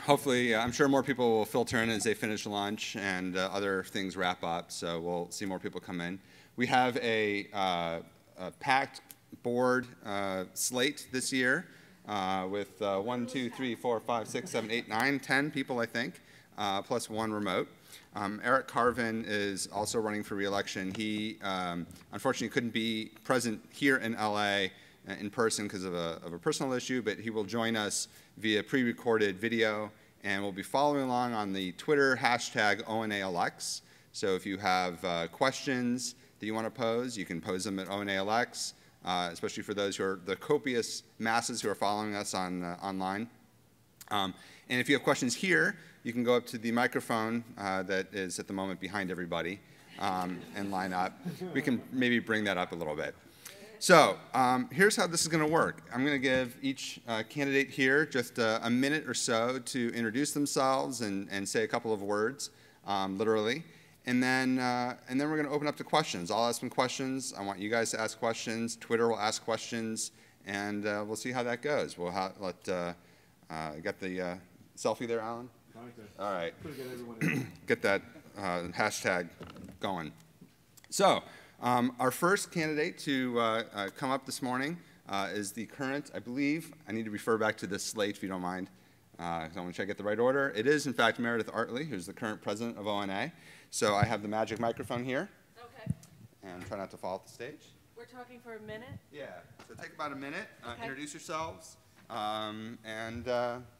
hopefully, I'm sure more people will filter in as they finish lunch and other things wrap up, so we'll see more people come in. We have a packed board slate this year with 1, 2, 3, 4, 5, 6, 7, 8, 9, 10 people, I think, plus one remote. Eric Carvin is also running for re-election. He unfortunately couldn't be present here in LA in person because of a personal issue, but he will join us via pre-recorded video, and we'll be following along on the Twitter hashtag ONAelects. So if you have questions that you want to pose, you can pose them at ONAelects, especially for those who are the copious masses who are following us on online. And if you have questions here, you can go up to the microphone that is at the moment behind everybody and line up. We can maybe bring that up a little bit. So here's how this is going to work. I'm going to give each candidate here just a minute or so to introduce themselves and say a couple of words, literally. And then we're going to open up to questions. I'll ask some questions. I want you guys to ask questions. Twitter will ask questions. And we'll see how that goes. We'll got the selfie there, Alan? All right. Get that hashtag going. So our first candidate to come up this morning is the current, I believe, I need to refer back to this slate if you don't mind. I want to check I get the right order. It is, in fact, Meredith Artley, who's the current president of ONA. So I have the magic microphone here. Okay. And try not to fall off the stage. We're talking for a minute? Yeah. So take about a minute. Okay. Introduce yourselves and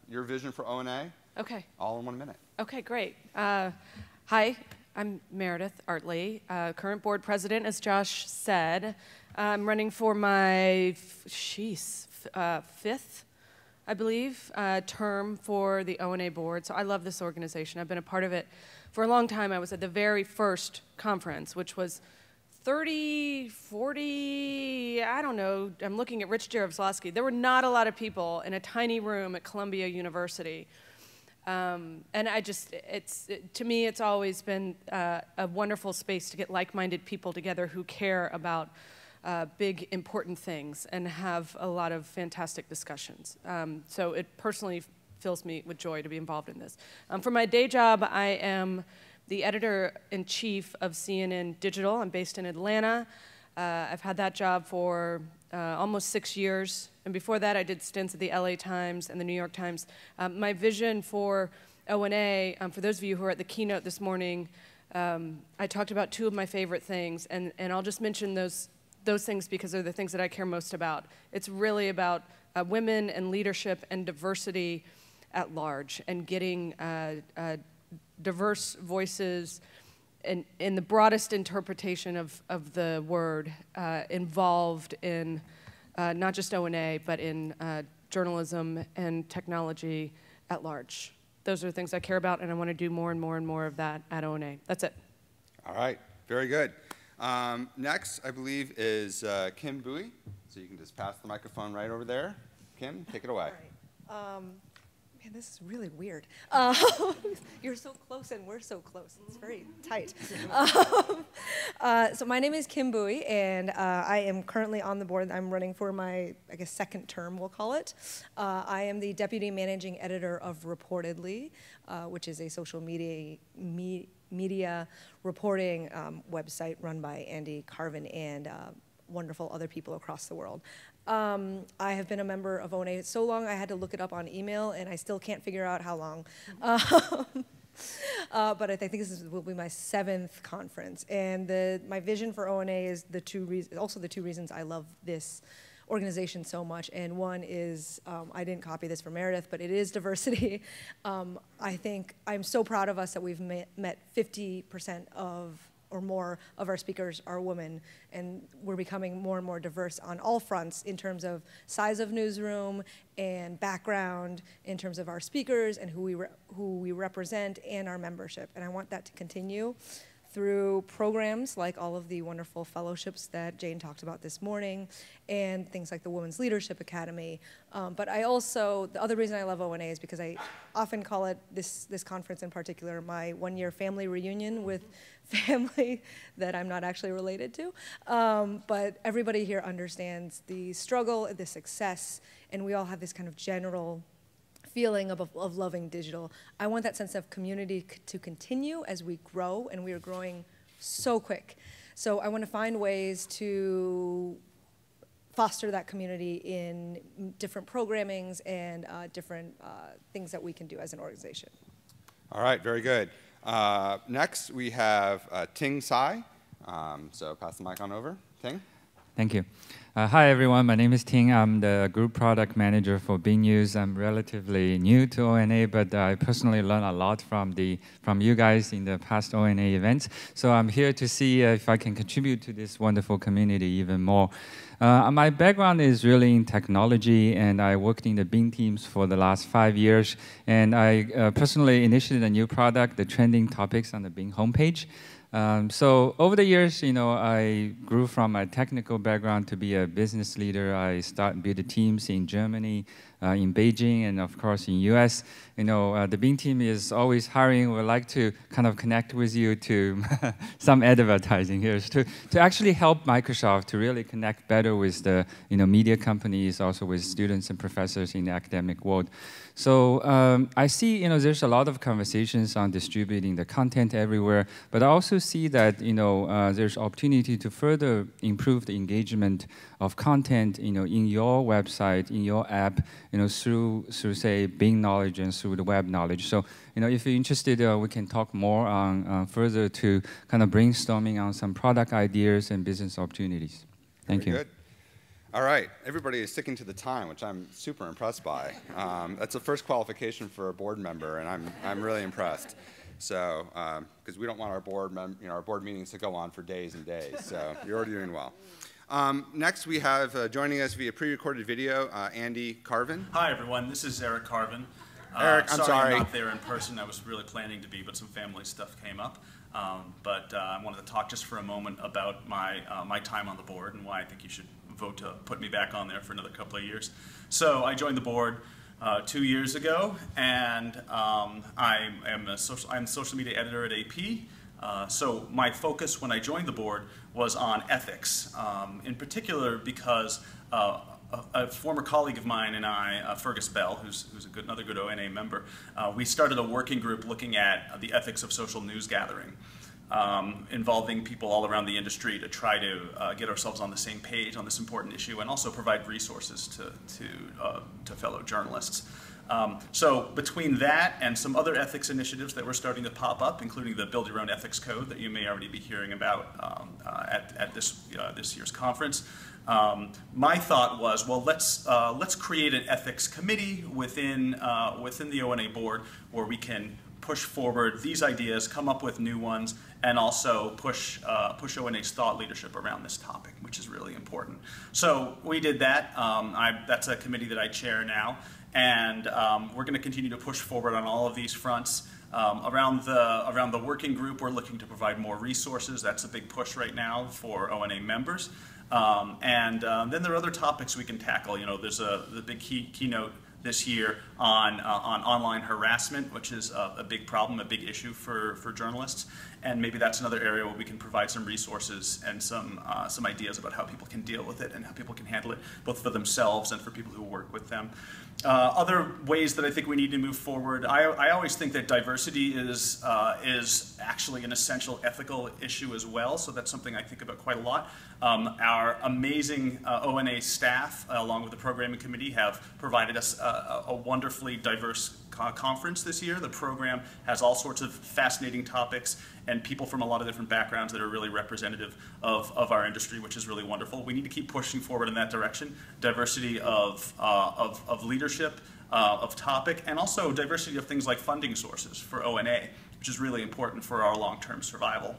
your vision for ONA. Okay. All in 1 minute. Okay, great. Hi, I'm Meredith Artley, current board president, as Josh said. I'm running for my fifth, I believe, term for the ONA board. So I love this organization. I've been a part of it for a long time. I was at the very first conference, which was 30, 40, I don't know. I'm looking at Rich Jaroslavsky. There were not a lot of people in a tiny room at Columbia University. And to me, it's always been a wonderful space to get like-minded people together who care about big, important things and have a lot of fantastic discussions. So it personally fills me with joy to be involved in this. For my day job, I am the editor-in-chief of CNN Digital. I'm based in Atlanta. I've had that job for almost 6 years. And before that, I did stints at the LA Times and the New York Times. My vision for ONA, for those of you who are at the keynote this morning, I talked about two of my favorite things, and I'll just mention those things because they're the things that I care most about. It's really about women and leadership and diversity at large, and getting diverse voices in the broadest interpretation of the word involved in not just ONA, but in journalism and technology at large. Those are the things I care about, and I want to do more and more and more of that at ONA. That's it. All right, very good. Next, I believe, is Kim Bowie. So you can just pass the microphone right over there. Kim, take it away. All right. Man, this is really weird. You're so close and we're so close. It's very tight. So my name is Kim Bowie, and I am currently on the board. I'm running for my, I guess, second term, we'll call it. I am the deputy managing editor of Reportedly, which is a social media reporting website run by Andy Carvin and wonderful other people across the world. I have been a member of ONA so long I had to look it up on email, and I still can't figure out how long. But I think will be my 7th conference. And my vision for ONA is the two reasons I love this organization so much. And one is, I didn't copy this from Meredith, but it is diversity. I think I'm so proud of us that we've met 50% or more of our speakers are women, and we're becoming more and more diverse on all fronts in terms of size of newsroom and background, in terms of our speakers and who we represent and our membership. And I want that to continue through programs like all of the wonderful fellowships that Jane talked about this morning, and things like the Women's Leadership Academy. But the other reason I love ONA is because I often call it, this conference in particular, my 1-year family reunion with family that I'm not actually related to. But everybody here understands the struggle, the success, and we all have this kind of general feeling of loving digital. I want that sense of community to continue as we grow, and we are growing so quick. So I want to find ways to foster that community in different programmings and different things that we can do as an organization. All right, very good. Next, we have Ting Tsai. So pass the mic on over. Ting? Thank you. Hi, everyone. My name is Ting. I'm the Group Product Manager for Bing News. I'm relatively new to ONA, but I personally learned a lot from you guys in the past ONA events. So I'm here to see if I can contribute to this wonderful community even more. My background is really in technology, and I worked in the Bing teams for the last 5 years. And I personally initiated a new product, the trending topics on the Bing homepage. So over the years, I grew from a technical background to be a business leader. I built teams in Germany, in Beijing, and of course in US. The Bing team is always hiring. We'd like to kind of connect with you to some advertising here to actually help Microsoft to really connect better with the media companies, also with students and professors in the academic world. So I see there's a lot of conversations on distributing the content everywhere, but I also see that there's opportunity to further improve the engagement of content in your website, in your app, through say Bing knowledge and through the web knowledge. So if you're interested, we can talk more on further to kind of brainstorming on some product ideas and business opportunities. Thank you. Good. All right, everybody is sticking to the time, which I'm super impressed by. That's the first qualification for a board member, and I'm really impressed. So, because we don't want our board meetings to go on for days and days. So you're already doing well. Next, we have joining us via pre-recorded video, Andy Carvin. Hi, everyone. This is Eric Carvin. Eric, I'm sorry. I'm not there in person. I was really planning to be, but some family stuff came up. But I wanted to talk just for a moment about my time on the board and why I think you should vote to put me back on there for another couple of years. So I joined the board 2 years ago, and I'm social media editor at AP. So my focus when I joined the board was on ethics, in particular because a former colleague of mine and I, Fergus Bell, who's another good ONA member, we started a working group looking at the ethics of social news gathering, involving people all around the industry to try to get ourselves on the same page on this important issue and also provide resources to fellow journalists. So between that and some other ethics initiatives that were starting to pop up, including the Build Your Own Ethics Code that you may already be hearing about at this year's conference, my thought was, well, let's create an ethics committee within the ONA board where we can push forward these ideas, come up with new ones, and also push ONA's thought leadership around this topic, which is really important. So we did that. That's a committee that I chair now, and we're going to continue to push forward on all of these fronts. Around the working group, we're looking to provide more resources. That's a big push right now for ONA members. Then there are other topics we can tackle. There's the big keynote this year on online harassment, which is a big problem, a big issue for journalists. And maybe that's another area where we can provide some resources and some ideas about how people can deal with it and how people can handle it, both for themselves and for people who work with them. Other ways that I think we need to move forward, I always think that diversity is actually an essential ethical issue as well, so that's something I think about quite a lot. Our amazing ONA staff, along with the programming committee, have provided us a wonderfully diverse conference this year. The program has all sorts of fascinating topics and people from a lot of different backgrounds that are really representative of our industry, which is really wonderful. We need to keep pushing forward in that direction. Diversity of leadership, of topic, and also diversity of things like funding sources for ONA, which is really important for our long-term survival.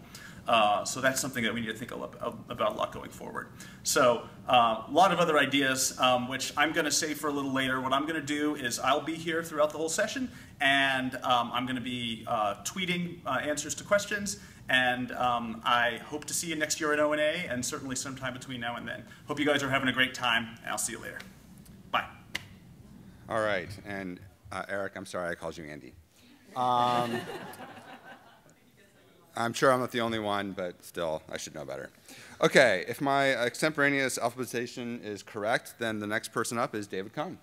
So that's something that we need to think about a lot going forward. So a lot of other ideas, which I'm going to save for a little later. What I'm going to do is I'll be here throughout the whole session, and I'm going to be tweeting answers to questions. And I hope to see you next year at ONA, and certainly sometime between now and then. Hope you guys are having a great time, and I'll see you later. Bye. All right, and Eric, I'm sorry I called you Andy. I'm sure I'm not the only one, but still, I should know better. Okay, if my extemporaneous alphabetization is correct, then the next person up is David Cohn.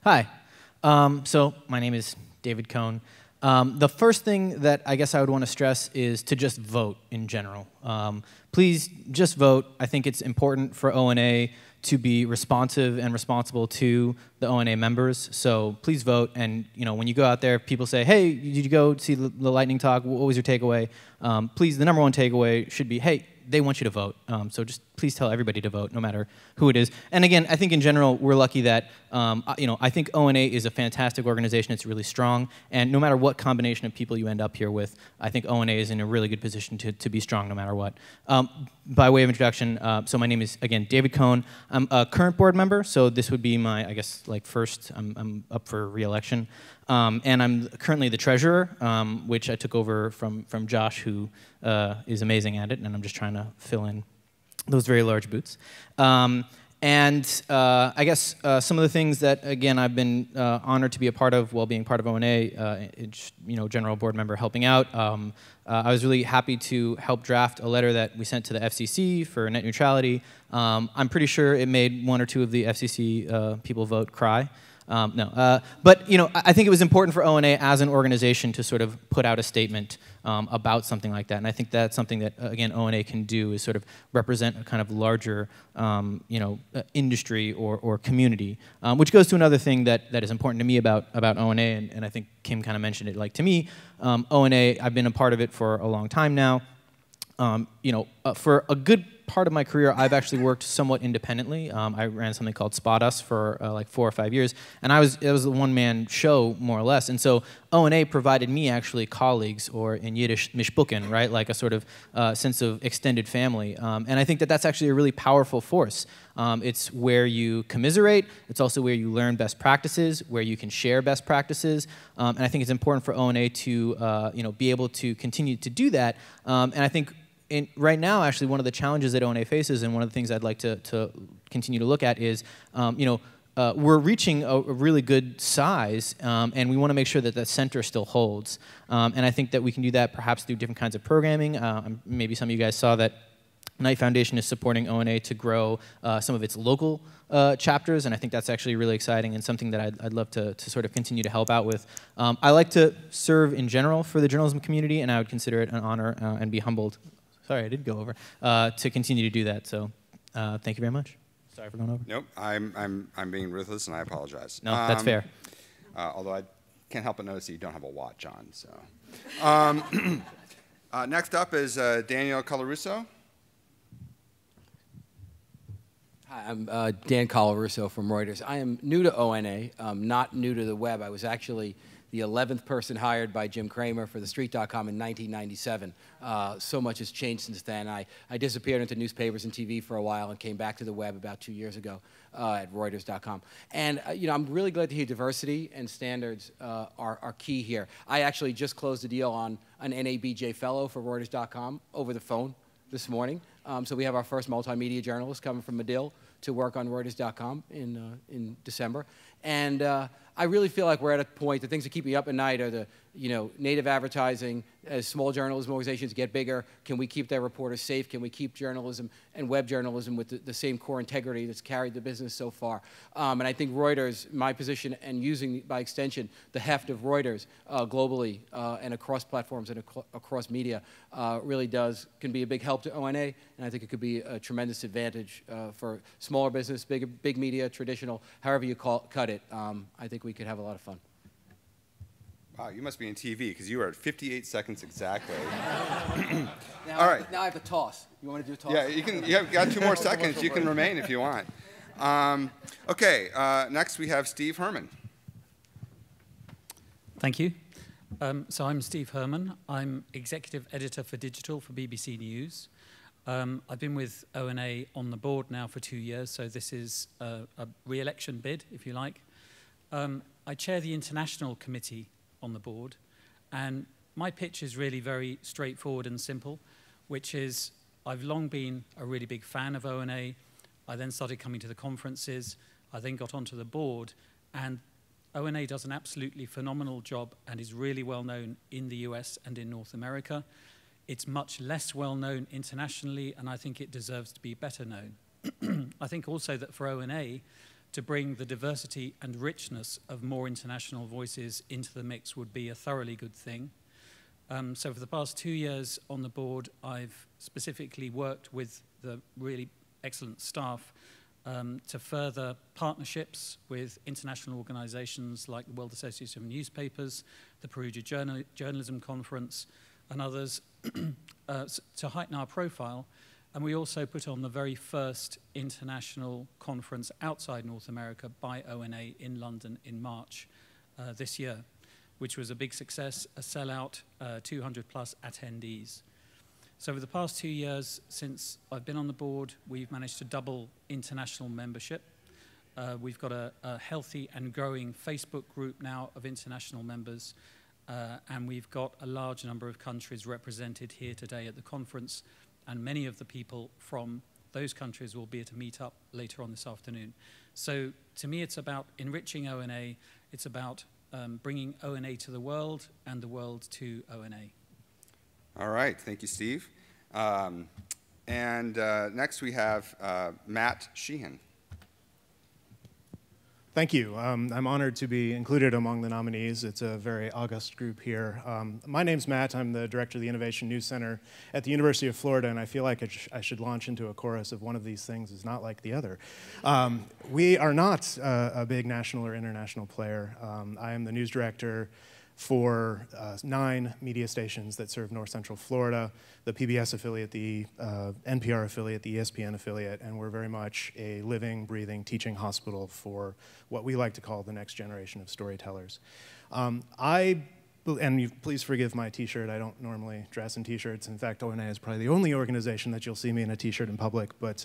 Hi. So my name is David Cohn. The first thing that I guess I would want to stress is to just vote in general. Please just vote. I think it's important for ONA to be responsive and responsible to the ONA members. So please vote. And when you go out there, people say, "Hey, did you go see the lightning talk? What was your takeaway?" Please, the number one takeaway should be, "Hey, they want you to vote." So just please tell everybody to vote, no matter who it is. And again, I think in general, we're lucky that, I think ONA is a fantastic organization. It's really strong. And no matter what combination of people you end up here with, I think ONA is in a really good position to be strong no matter what. By way of introduction, so my name is, again, David Cohn. I'm a current board member, so this would be my, I guess, first, I'm up for re-election. And I'm currently the treasurer, which I took over from Josh, who is amazing at it, and I'm just trying to fill in those very large boots. I guess some of the things that, again, I've been honored to be a part of while being part of ONA, general board member helping out. I was really happy to help draft a letter that we sent to the FCC for net neutrality. I'm pretty sure it made one or two of the FCC people vote cry. But I think it was important for ONA as an organization to sort of put out a statement about something like that, and I think that's something that, again, ONA can do, is sort of represent a kind of larger, industry or community, which goes to another thing that is important to me about ONA, and I think Kim kind of mentioned it. To me, ONA, I've been a part of it for a long time now. For a good part of my career, I've actually worked somewhat independently. I ran something called Spot Us for 4 or 5 years, and it was a one-man show, more or less. And so ONA provided me actually colleagues, or in Yiddish, mishpuchen, right? Like a sort of sense of extended family. And I think that that's actually a really powerful force. It's where you commiserate. It's also where you learn best practices, where you can share best practices. And I think it's important for ONA to be able to continue to do that. And I think right now, actually, one of the challenges that ONA faces, and one of the things I'd like to continue to look at is, we're reaching a really good size, and we want to make sure that that center still holds. And I think that we can do that perhaps through different kinds of programming. Maybe some of you guys saw that Knight Foundation is supporting ONA to grow some of its local chapters, and I think that's actually really exciting and something that I'd love to sort of continue to help out with. I like to serve in general for the journalism community, and I would consider it an honor and be humbled. Sorry, I did go over, to continue to do that. So thank you very much. Sorry for going over. Nope, I'm being ruthless, and I apologize. No, that's fair. Although I can't help but notice that you don't have a watch on. So next up is Daniel Colarusso. Hi, I'm Dan Colarusso from Reuters. I am new to ONA, not new to the web. I was actually the 11th person hired by Jim Cramer for TheStreet.com in 1997. So much has changed since then. I disappeared into newspapers and TV for a while and came back to the web about 2 years ago at Reuters.com. And I'm really glad to hear diversity and standards are key here. I actually just closed a deal on an NABJ fellow for Reuters.com over the phone this morning. So we have our first multimedia journalist coming from Medill to work on Reuters.com in December. And I really feel like we're at a point, the things that keep me up at night are the native advertising. As small journalism organizations get bigger, can we keep their reporters safe? Can we keep journalism and web journalism with the same core integrity that's carried the business so far? And I think Reuters, my position, and using, by extension, the heft of Reuters globally and across platforms and across media really can be a big help to ONA, and I think it could be a tremendous advantage for smaller business, big media, traditional, however you cut it. I think we could have a lot of fun. Wow, you must be in TV, because you are at 58 seconds exactly. Now, all right. Now I have to toss. You want to do a toss? Yeah, you've got 2 more seconds. You can remain if you want. Okay, next we have Steve Herman. Thank you. So I'm Steve Herman. I'm executive editor for digital for BBC News. I've been with ONA on the board now for 2 years, so this is a re-election bid, if you like. I chair the international committee on the board, and my pitch is really very straightforward and simple, which is I've long been a really big fan of ONA. I then started coming to the conferences. I then got onto the board, and ONA does an absolutely phenomenal job and is really well known in the US and in North America. It's much less well known internationally, and I think it deserves to be better known. I think also that for ONA, to bring the diversity and richness of more international voices into the mix would be a thoroughly good thing. So for the past 2 years on the board, I've specifically worked with the really excellent staff to further partnerships with international organizations like the World Association of Newspapers, the Perugia Journalism Conference, and others to heighten our profile. And we also put on the very first international conference outside North America by ONA in London in March this year, which was a big success, a sellout, 200 plus attendees. So over the past 2 years since I've been on the board, we've managed to double international membership. We've got a healthy and growing Facebook group now of international members, and we've got a large number of countries represented here today at the conference, and many of the people from those countries will be at a meetup later on this afternoon. So to me, it's about enriching ONA, it's about bringing ONA to the world and the world to ONA. All right, thank you, Steve. Next we have Matt Sheehan. Thank you. I'm honored to be included among the nominees. It's a very august group here. My name's Matt. I'm the director of the Innovation News Center at the University of Florida, and I feel like I should launch into a chorus of one of these things is not like the other. We are not a big national or international player. I am the news director for 9 media stations that serve North Central Florida, the PBS affiliate, the NPR affiliate, the ESPN affiliate, and we're very much a living, breathing teaching hospital for what we like to call the next generation of storytellers. And please forgive my t-shirt. I don't normally dress in t-shirts. In fact, ONA is probably the only organization that you'll see me in a t-shirt in public. But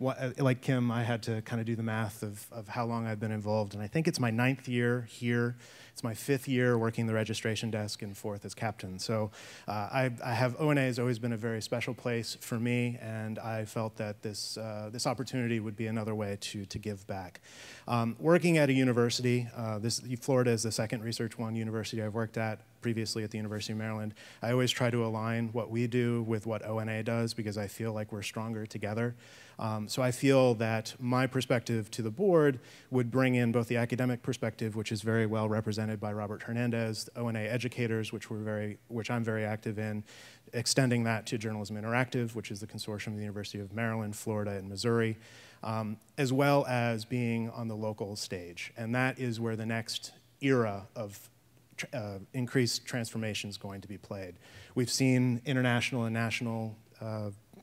like Kim, I had to kind of do the math of how long I've been involved. And I think it's my 9th year here. It's my 5th year working the registration desk and 4th as captain. So ONA has always been a very special place for me. And I felt that this opportunity would be another way to give back. Working at a university, Florida is the second Research One university I've worked at, previously at the University of Maryland. I always try to align what we do with what ONA does because I feel like we're stronger together. So I feel that my perspective to the board would bring in both the academic perspective, which is very well represented by Robert Hernandez, the ONA educators, which I'm very active in, extending that to Journalism Interactive, which is the consortium of the University of Maryland, Florida, and Missouri, as well as being on the local stage. And that is where the next era of increased transformation is going to be played. We've seen international and national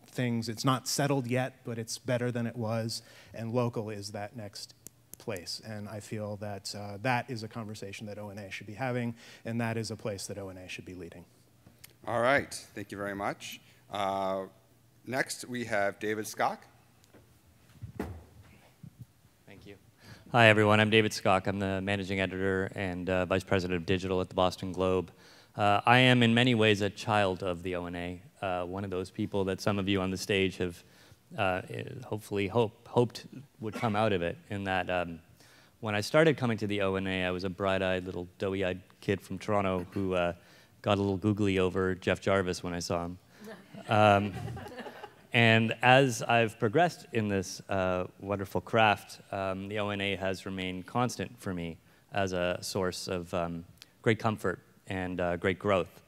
things. It's not settled yet, but it's better than it was, and local is that next place. And I feel that that is a conversation that ONA should be having, and that is a place that ONA should be leading. All right, thank you very much. Next, we have David Skok. Thank you. Hi, everyone. I'm David Skok. I'm the managing editor and vice president of digital at the Boston Globe. I am, in many ways, a child of the ONA, one of those people that some of you on the stage have hopefully hoped would come out of it, in that when I started coming to the ONA, I was a bright-eyed, little doughy-eyed kid from Toronto who got a little googly over Jeff Jarvis when I saw him. And as I've progressed in this wonderful craft, the ONA has remained constant for me as a source of great comfort and great growth.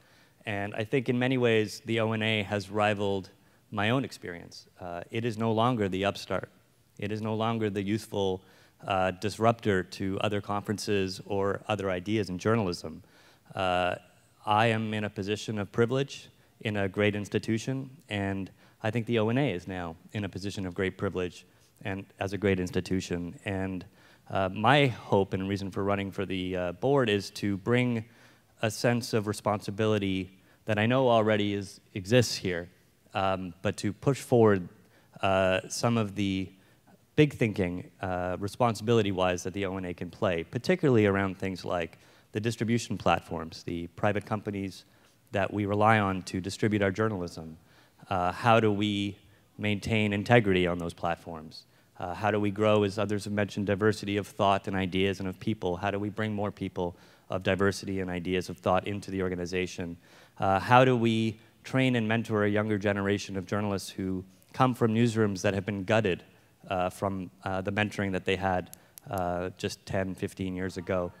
And I think in many ways, the ONA has rivaled my own experience. It is no longer the upstart. It is no longer the youthful disruptor to other conferences or other ideas in journalism. I am in a position of privilege in a great institution, and I think the ONA is now in a position of great privilege and as a great institution. And my hope and reason for running for the board is to bring a sense of responsibility that I know already exists here, but to push forward some of the big thinking responsibility-wise that the ONA can play, particularly around things like the distribution platforms, the private companies that we rely on to distribute our journalism. How do we maintain integrity on those platforms? How do we grow, as others have mentioned, diversity of thought and ideas and of people? How do we bring more people of diversity and ideas of thought into the organization? How do we train and mentor a younger generation of journalists who come from newsrooms that have been gutted from the mentoring that they had just 10, 15 years ago?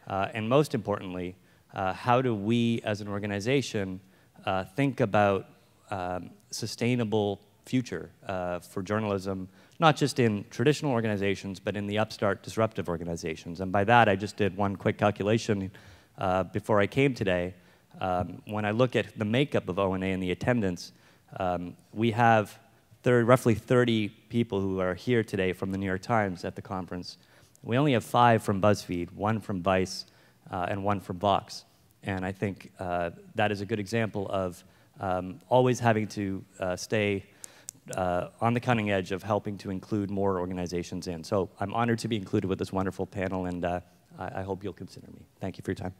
And most importantly, how do we as an organization think about sustainable future for journalism, not just in traditional organizations, but in the upstart disruptive organizations? And by that, I just did one quick calculation before I came today. When I look at the makeup of ONA and the attendance, we have roughly 30 people who are here today from the New York Times at the conference. We only have 5 from BuzzFeed, 1 from Vice, and 1 from Vox. And I think that is a good example of always having to stay on the cutting edge of helping to include more organizations in. So I'm honored to be included with this wonderful panel, and I hope you'll consider me. Thank you for your time.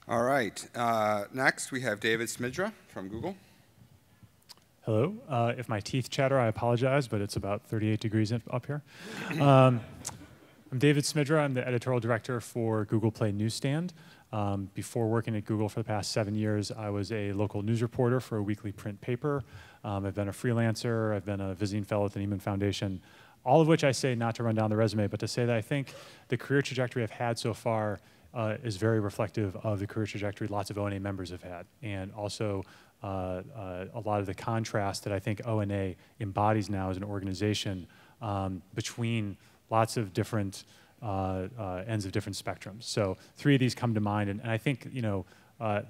All right. Next, we have David Smidra from Google. Hello. If my teeth chatter, I apologize, but it's about 38 degrees up here. I'm David Smidra. I'm the editorial director for Google Play Newsstand. Before working at Google for the past 7 years, I was a local news reporter for a weekly print paper. I've been a freelancer. I've been a visiting fellow at the Nieman Foundation, all of which I say not to run down the resume, but to say that I think the career trajectory I've had so far is very reflective of the career trajectory lots of ONA members have had, and also a lot of the contrast that I think ONA embodies now as an organization between lots of different ends of different spectrums. So 3 of these come to mind, and I think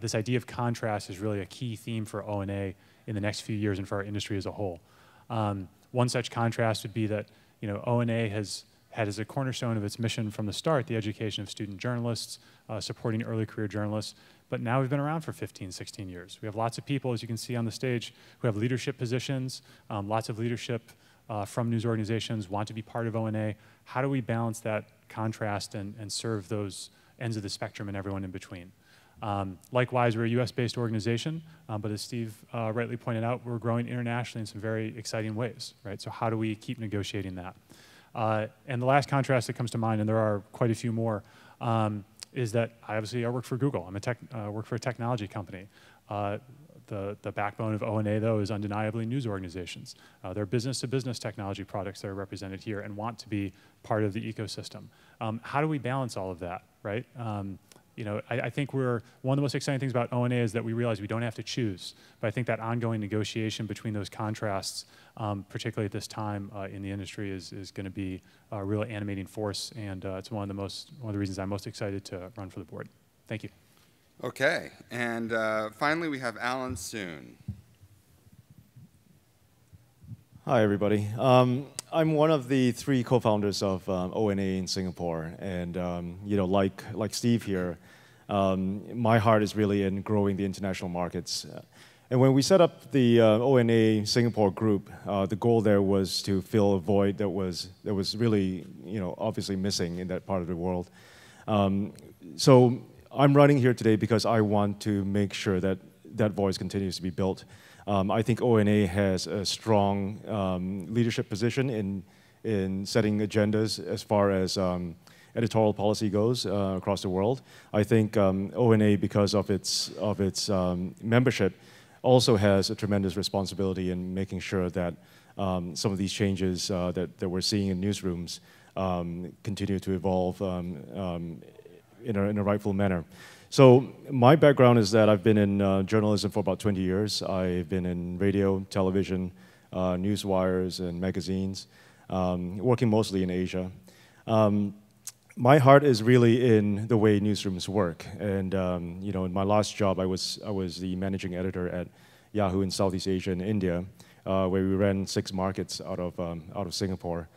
this idea of contrast is really a key theme for ONA in the next few years and for our industry as a whole. One such contrast would be that ONA has had as a cornerstone of its mission from the start the education of student journalists, supporting early career journalists, but now we've been around for 15, 16 years. We have lots of people, as you can see on the stage, who have leadership positions, lots of leadership from news organizations, want to be part of ONA. How do we balance that contrast and serve those ends of the spectrum and everyone in between? Likewise, we're a US-based organization, but as Steve rightly pointed out, we're growing internationally in some very exciting ways, right? So how do we keep negotiating that? And the last contrast that comes to mind, and there are quite a few more, is that I work for Google. I work for a technology company. The backbone of ONA, though, is undeniably news organizations. They're business-to-business technology products that are represented here and want to be part of the ecosystem. How do we balance all of that, right? I think one of the most exciting things about ONA is that we realize we don't have to choose. But I think that ongoing negotiation between those contrasts, particularly at this time in the industry, is going to be a real animating force, and it's one of the reasons I'm most excited to run for the board. Thank you. Okay, and finally we have Alan Soon. Hi, everybody. I'm one of the 3 co-founders of ONA in Singapore, and like Steve here, my heart is really in growing the international markets. And when we set up the ONA Singapore group, the goal there was to fill a void that was really obviously missing in that part of the world. So I'm running here today because I want to make sure that that voice continues to be built. I think ONA has a strong leadership position in setting agendas as far as editorial policy goes across the world. I think ONA, because of its membership, also has a tremendous responsibility in making sure that some of these changes that we're seeing in newsrooms continue to evolve in a rightful manner. So my background is that I've been in journalism for about 20 years. I've been in radio, television, news wires, and magazines, working mostly in Asia. My heart is really in the way newsrooms work. And in my last job, I was the managing editor at Yahoo in Southeast Asia and India, where we ran 6 markets out of Singapore.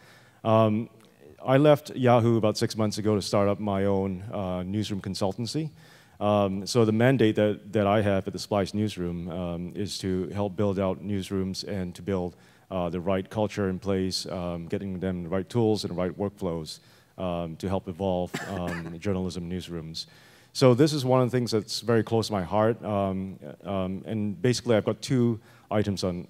I left Yahoo about 6 months ago to start up my own newsroom consultancy. So the mandate that I have at the Splice Newsroom is to help build out newsrooms and to build the right culture in place, getting them the right tools and the right workflows to help evolve journalism newsrooms. So this is one of the things that's very close to my heart. And basically, I've got 2 items on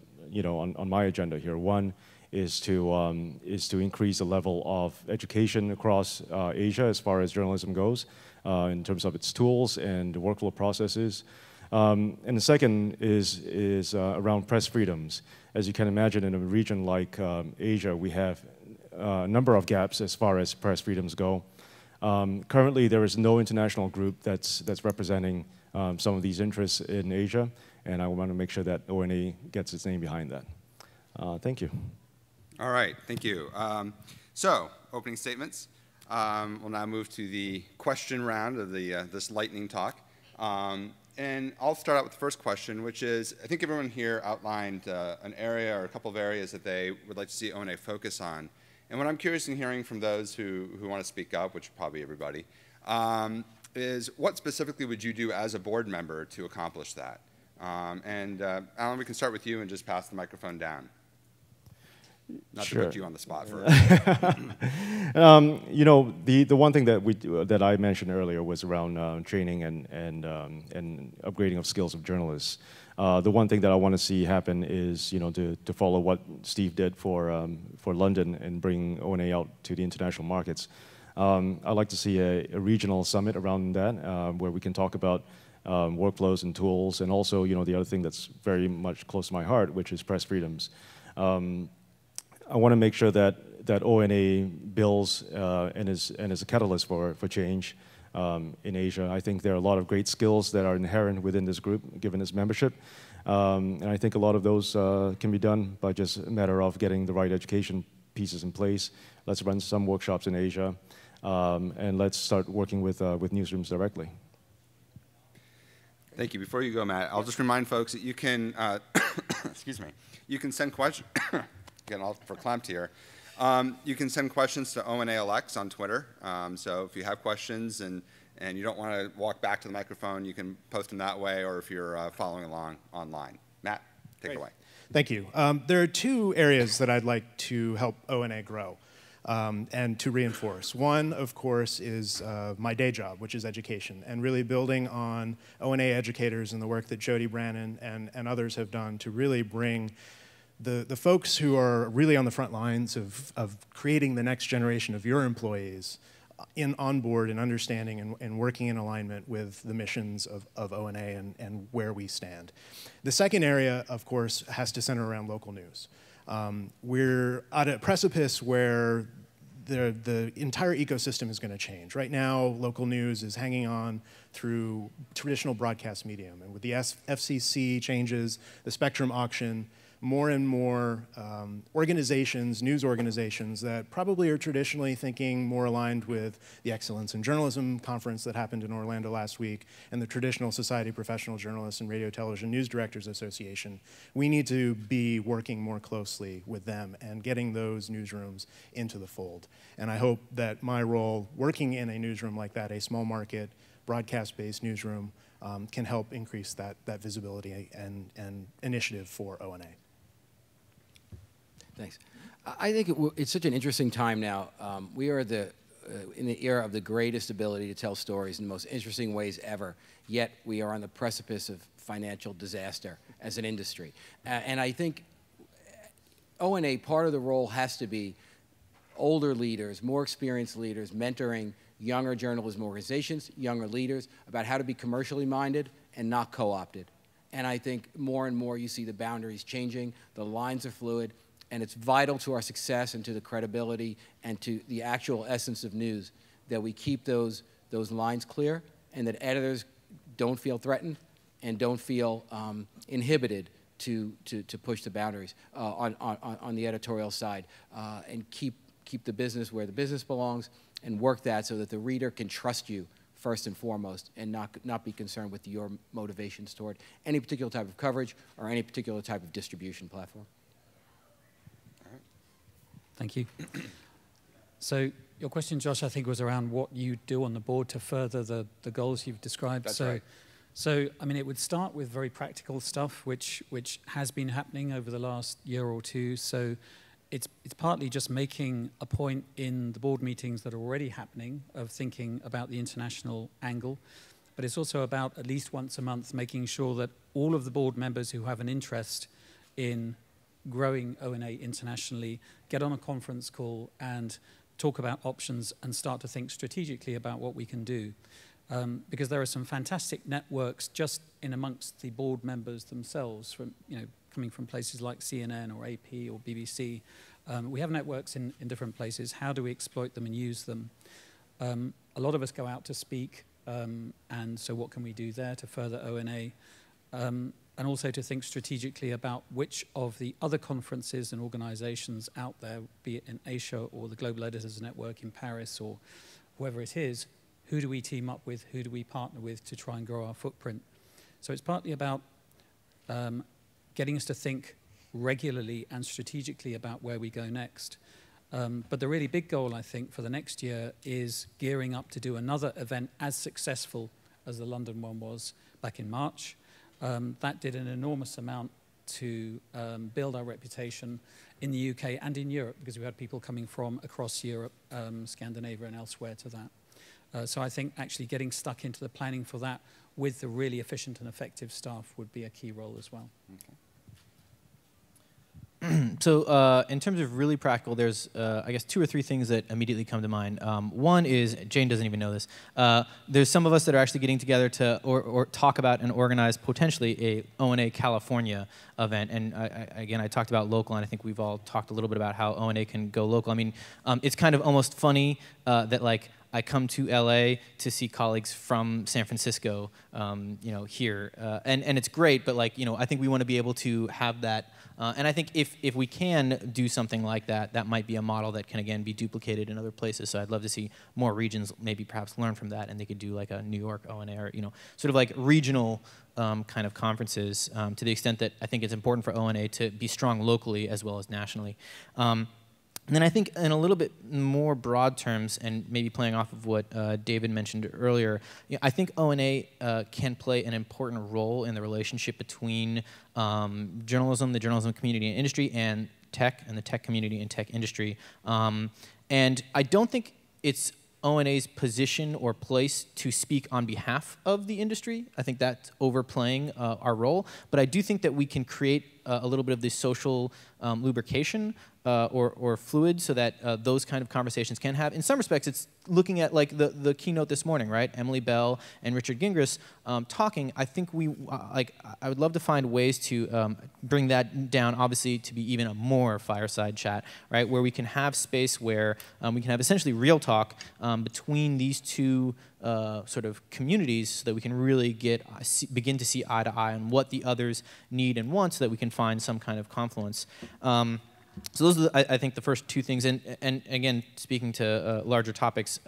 my agenda here. One is to increase the level of education across Asia as far as journalism goes, in terms of its tools and workflow processes. And the second is around press freedoms. As you can imagine, in a region like Asia, we have number of gaps as far as press freedoms go. Currently, there is no international group that's representing some of these interests in Asia, and I want to make sure that ONA gets its name behind that. Thank you. All right, thank you. So, opening statements. We'll now move to the question round of this lightning talk. And I'll start out with the first question, which is, I think everyone here outlined an area or a couple of areas that they would like to see ONA focus on. And what I'm curious in hearing from those who want to speak up, which is probably everybody, is what specifically would you do as a board member to accomplish that? Alan, we can start with you and just pass the microphone down. Not Sure. to put you on the spot first. You know, the one thing that I mentioned earlier was around training and upgrading of skills of journalists. The one thing that I want to see happen is, you know, to follow what Steve did for London and bring ONA out to the international markets. I'd like to see a regional summit around that where we can talk about workflows and tools, and also, you know, the other thing that's very much close to my heart, which is press freedoms. I want to make sure that ONA builds and is a catalyst for change in Asia. I think there are a lot of great skills that are inherent within this group, given its membership. And I think a lot of those can be done by just a matter of getting the right education pieces in place. Let's run some workshops in Asia, and let's start working with newsrooms directly. Thank you. Before you go, Matt, I'll just remind folks that you can, excuse me, you can send questions. Getting all verklempt here. You can send questions to ONALX on Twitter. So if you have questions and you don't want to walk back to the microphone, you can post them that way, or if you're following along online. Matt, take it away. Thank you. There are two areas that I'd like to help ONA grow and to reinforce. One, of course, is my day job, which is education, and really building on ONA educators and the work that Jody Brannon and others have done to really bring the folks who are really on the front lines of creating the next generation of your employees on board and understanding and working in alignment with the missions of ONA and where we stand. The second area, of course, has to center around local news. We're at a precipice where the entire ecosystem is going to change. Right now, local news is hanging on through traditional broadcast medium. And with the FCC changes, the Spectrum auction, more and more organizations, news organizations that probably are traditionally thinking more aligned with the Excellence in Journalism conference that happened in Orlando last week and the traditional Society of Professional Journalists and Radio Television News Directors Association. We need to be working more closely with them and getting those newsrooms into the fold. And I hope that my role working in a newsroom like that, a small market, broadcast-based newsroom, can help increase that visibility and initiative for ONA. Thanks. I think it's such an interesting time now. We are in the era of the greatest ability to tell stories in the most interesting ways ever, yet we are on the precipice of financial disaster as an industry. And I think ONA, part of the role has to be older leaders, more experienced leaders, mentoring younger journalism organizations, younger leaders, about how to be commercially minded and not co-opted. And I think more and more you see the boundaries changing, the lines are fluid, and it's vital to our success and to the credibility and to the actual essence of news that we keep those lines clear, and that editors don't feel threatened and don't feel inhibited to push the boundaries on the editorial side, and keep the business where the business belongs, and work that so that the reader can trust you first and foremost, and not be concerned with your motivations toward any particular type of coverage or any particular type of distribution platform. Thank you. So your question, Josh, I think was around what you do on the board to further the goals you've described. That's right. So, I mean, it would start with very practical stuff, which has been happening over the last year or two. So it's partly just making a point in the board meetings that are already happening of thinking about the international angle. But it's also about at least once a month making sure that all of the board members who have an interest in growing ONA internationally get on a conference call and talk about options and start to think strategically about what we can do. Because there are some fantastic networks just in amongst the board members themselves, from, coming from places like CNN or AP or BBC, We have networks in different places. How do we exploit them and use them? A lot of us go out to speak, and so what can we do there to further ONA? And also to think strategically about which of the other conferences and organizations out there, be it in Asia or the Global Editors Network in Paris or whoever it is, who do we team up with, who do we partner with to try and grow our footprint? So it's partly about getting us to think regularly and strategically about where we go next. But the really big goal, I think, for the next year is gearing up to do another event as successful as the London one was back in March. That did an enormous amount to build our reputation in the UK and in Europe, because we had people coming from across Europe, Scandinavia and elsewhere to that. So I think actually getting stuck into the planning for that with the really efficient and effective staff would be a key role as well. Okay. So in terms of really practical, there's, I guess, 2 or 3 things that immediately come to mind. One is, Jane doesn't even know this, there's some of us that are actually getting together to or talk about and organize potentially a ONA California event. And again, I talked about local, and I think we've all talked a little bit about how ONA can go local. I mean, it's kind of almost funny that, like, I come to LA to see colleagues from San Francisco, you know, here, and it's great. But, like, you know, I think we want to be able to have that, and I think if we can do something like that, that might be a model that can again be duplicated in other places. So I'd love to see more regions maybe perhaps learn from that, and they could do like a New York ONA or, you know, sort of like regional kind of conferences, to the extent that I think it's important for ONA to be strong locally as well as nationally. And then I think in a little bit more broad terms, and maybe playing off of what David mentioned earlier, you know, I think ONA can play an important role in the relationship between journalism, the journalism community and industry, and tech, and the tech community and tech industry. And I don't think it's ONA's position or place to speak on behalf of the industry. I think that's overplaying our role. But I do think that we can create a little bit of this social lubrication or fluid, so that those kind of conversations can have. In some respects, it's looking at like the keynote this morning, right? Emily Bell and Richard Gingras talking. I think I would love to find ways to bring that down, obviously, to be even a more fireside chat, right? Where we can have space where we can have essentially real talk between these two sort of communities, so that we can really begin to see eye to eye on what the others need and want, so that we can find some kind of confluence. So those are, I think, the first 2 things. And again, speaking to larger topics,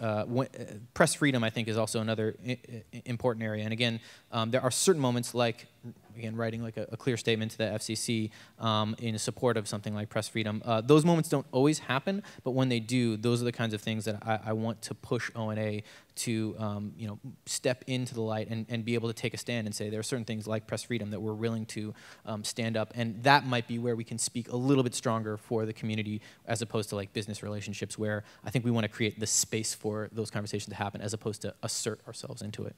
press freedom, I think, is also another important area. And again, there are certain moments, like, again, writing like a clear statement to the FCC in support of something like press freedom. Those moments don't always happen, but when they do, those are the kinds of things that I want to push ONA to you know, step into the light and be able to take a stand and say there are certain things like press freedom that we're willing to stand up, and that might be where we can speak a little bit stronger for the community, as opposed to like business relationships, where I think we want to create the space for those conversations to happen, as opposed to assert ourselves into it.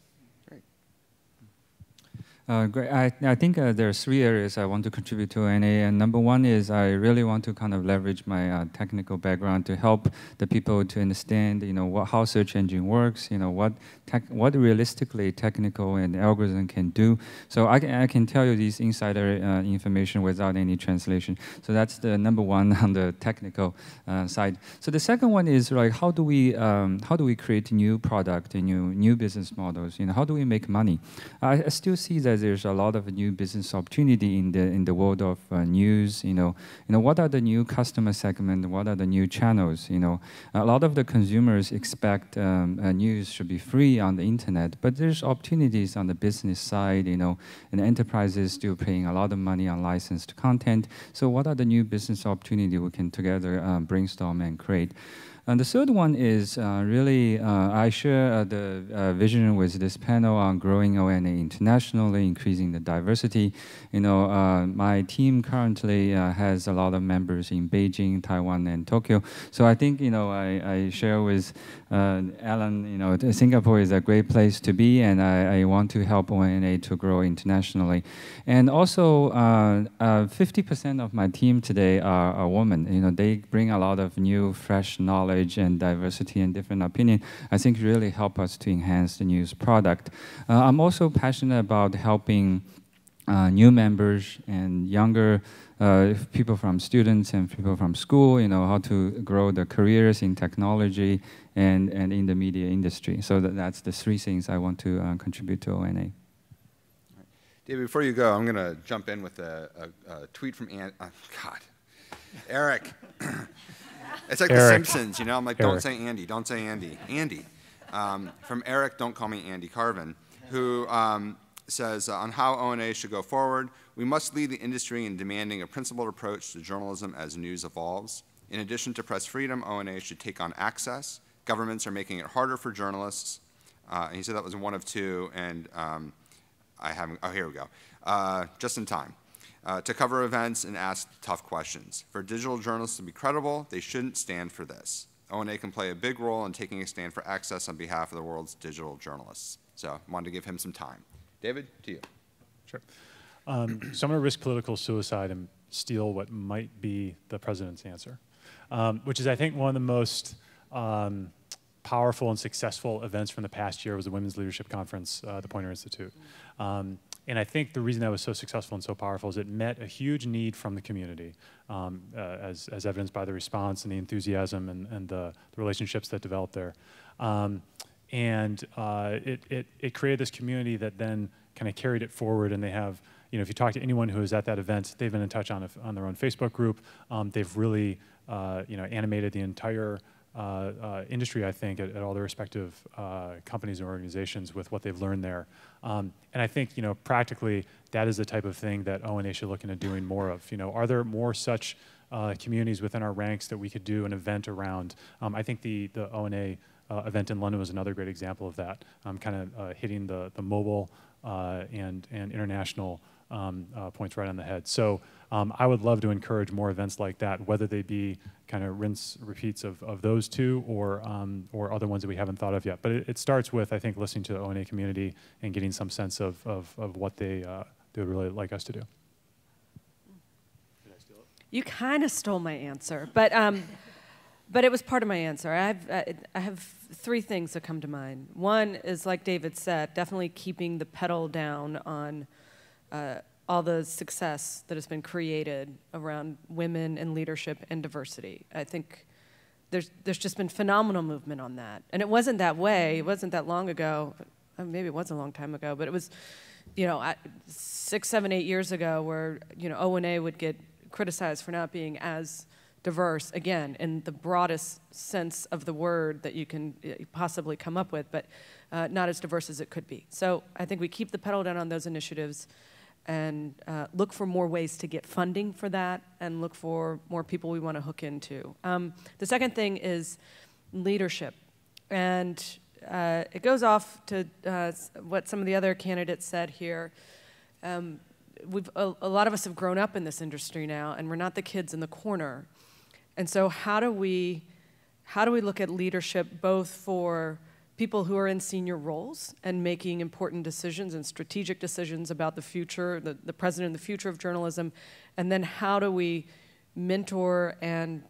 Great. I think there are 3 areas I want to contribute to ONA, and number 1 is I really want to kind of leverage my technical background to help the people to understand, you know, how search engine works, you know, what realistically technical and algorithm can do. So I can tell you these insider information without any translation. So that's the number 1 on the technical side. So the second one is like, how do we create new product and new business models? You know, how do we make money? I still see that there's a lot of new business opportunity in the world of news. You know, what are the new customer segment? What are the new channels? You know, a lot of the consumers expect news should be free on the internet, but there's opportunities on the business side. You know, and enterprises still paying a lot of money on licensed content. So what are the new business opportunity we can together brainstorm and create? And the third one is really, I share the vision with this panel on growing ONA internationally, increasing the diversity. You know, my team currently has a lot of members in Beijing, Taiwan, and Tokyo. So I think, you know, I share with Alan, you know, Singapore is a great place to be, and I want to help ONA to grow internationally. And also, 50% of my team today are women. You know, they bring a lot of new, fresh knowledge and diversity and different opinion, I think really help us to enhance the news product. I'm also passionate about helping new members and younger people from students and people from school, how to grow their careers in technology and in the media industry. So that's the three things I want to contribute to ONA. David, before you go, I'm going to jump in with a tweet from Eric. It's like Eric. The Simpsons, I'm like, don't say Andy, don't say Andy. Andy. From Eric, don't call me Andy Carvin, who says, on how ONA should go forward, we must lead the industry in demanding a principled approach to journalism as news evolves. In addition to press freedom, ONA should take on access. Governments are making it harder for journalists. And he said that was one of two, and I haven't, oh, here we go. Just in time. To cover events and ask tough questions. For digital journalists to be credible, they shouldn't stand for this. ONA can play a big role in taking a stand for access on behalf of the world's digital journalists. So I wanted to give him some time. David, to you. Sure. So I'm going to risk political suicide and steal what might be the president's answer, which is, I think, one of the most powerful and successful events from the past year was the Women's Leadership Conference, the Poynter Institute. And I think the reason that was so successful and so powerful is it met a huge need from the community, as evidenced by the response and the enthusiasm and the relationships that developed there. It created this community that then kind of carried it forward, and they have, if you talk to anyone who is at that event, they've been in touch on their own Facebook group. They've really, animated the entire industry, I think, at all their respective companies and organizations with what they've learned there. And I think, practically, that is the type of thing that ONA should look into doing more of. Are there more such communities within our ranks that we could do an event around? I think the ONA event in London was another great example of that, kind of hitting the mobile and international points right on the head. So I would love to encourage more events like that, whether they be kind of rinse repeats of those two or other ones that we haven't thought of yet. But it starts with, I think, listening to the ONA community and getting some sense of what they would really like us to do. Did I steal it? You kind of stole my answer, but it was part of my answer. I have three things that come to mind. One is, like David said, definitely keeping the pedal down on all the success that has been created around women and leadership and diversity. I think there's just been phenomenal movement on that. And it wasn't that way. It wasn't that long ago. Maybe it was a long time ago, but it was, 6, 7, 8 years ago where, ONA would get criticized for not being as diverse, again, in the broadest sense of the word that you can possibly come up with, but not as diverse as it could be. So I think we keep the pedal down on those initiatives and look for more ways to get funding for that and look for more people we want to hook into. The second thing is leadership. And it goes off to what some of the other candidates said here. A lot of us have grown up in this industry now, and we're not the kids in the corner. And so how do we look at leadership both for people who are in senior roles and making important decisions and strategic decisions about the future, the present and the future of journalism, and then how do we mentor and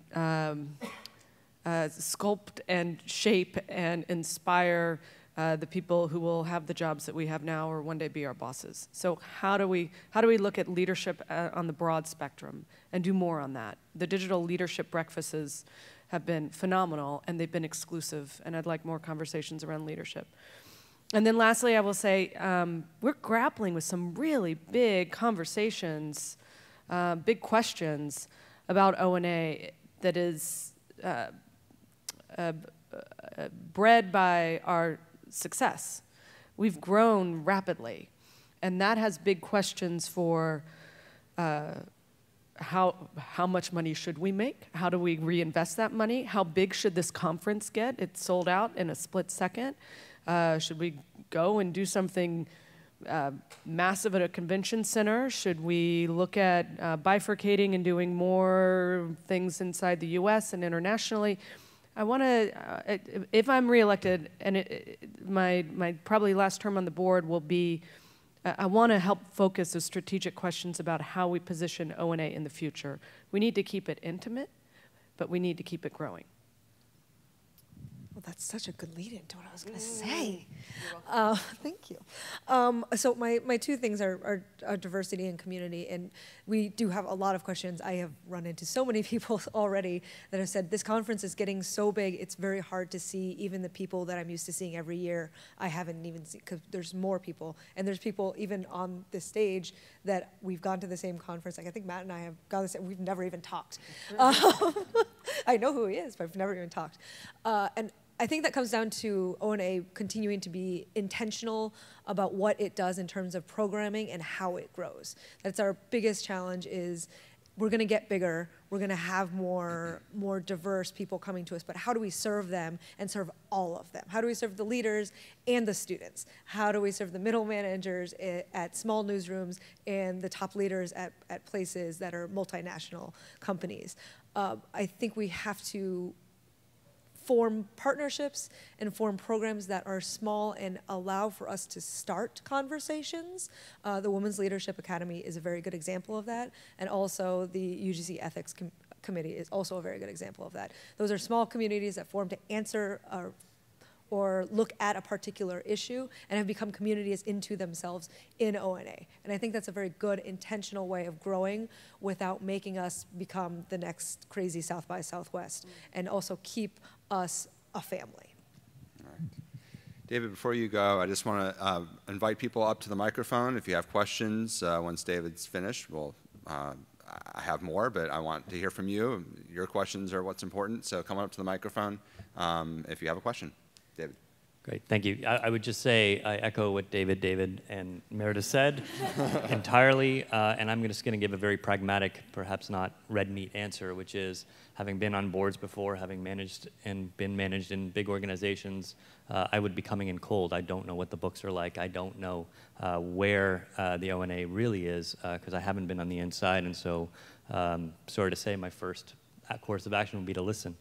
sculpt and shape and inspire the people who will have the jobs that we have now or one day be our bosses. So how do we look at leadership on the broad spectrum and do more on that? The digital leadership breakfasts have been phenomenal, and they've been exclusive, and I'd like more conversations around leadership. And then lastly, I will say, we're grappling with some really big conversations, big questions about ONA that is bred by our success. We've grown rapidly, and that has big questions for how much money should we make? How do we reinvest that money? How big should this conference get? It's sold out in a split second. Should we go and do something massive at a convention center? Should we look at bifurcating and doing more things inside the US and internationally? I want to, if I'm reelected, and my probably last term on the board will be, I want to help focus the strategic questions about how we position ONA in the future. We need to keep it intimate, but we need to keep it growing. Well, that's such a good lead into what I was going to say. Thank you. So my two things are diversity and community, and we do have a lot of questions. I have run into so many people already that have said, this conference is getting so big, it's very hard to see even the people that I'm used to seeing every year. I haven't even seen, because there's more people, and there's people even on this stage that we've gone to the same conference. Like, I think Matt and I have gone to the same, we've never even talked. I know who he is, but I've never even talked. And I think that comes down to ONA continuing to be intentional about what it does in terms of programming and how it grows. That's our biggest challenge. Is we're going to get bigger, we're going to have more diverse people coming to us, but how do we serve them and serve all of them? How do we serve the leaders and the students? How do we serve the middle managers at small newsrooms and the top leaders at places that are multinational companies? I think we have to form partnerships and form programs that are small and allow for us to start conversations. The Women's Leadership Academy is a very good example of that, and also the UGC Ethics Committee is also a very good example of that. Those are small communities that form to answer or look at a particular issue and have become communities into themselves in ONA. And I think that's a very good intentional way of growing without making us become the next crazy South by Southwest, and also keep us a family. All right. David, before you go, I just want to invite people up to the microphone. If you have questions, once David's finished, I have more, but I want to hear from you. Your questions are what's important, so come up to the microphone if you have a question. David. Great, thank you. I would just say I echo what David, and Meredith said entirely, and I'm just going to give a very pragmatic, perhaps not red meat answer, which is, having been on boards before, having managed and been managed in big organizations, I would be coming in cold. I don't know what the books are like. I don't know where the ONA really is, because I haven't been on the inside, and so sorry to say, my first course of action would be to listen.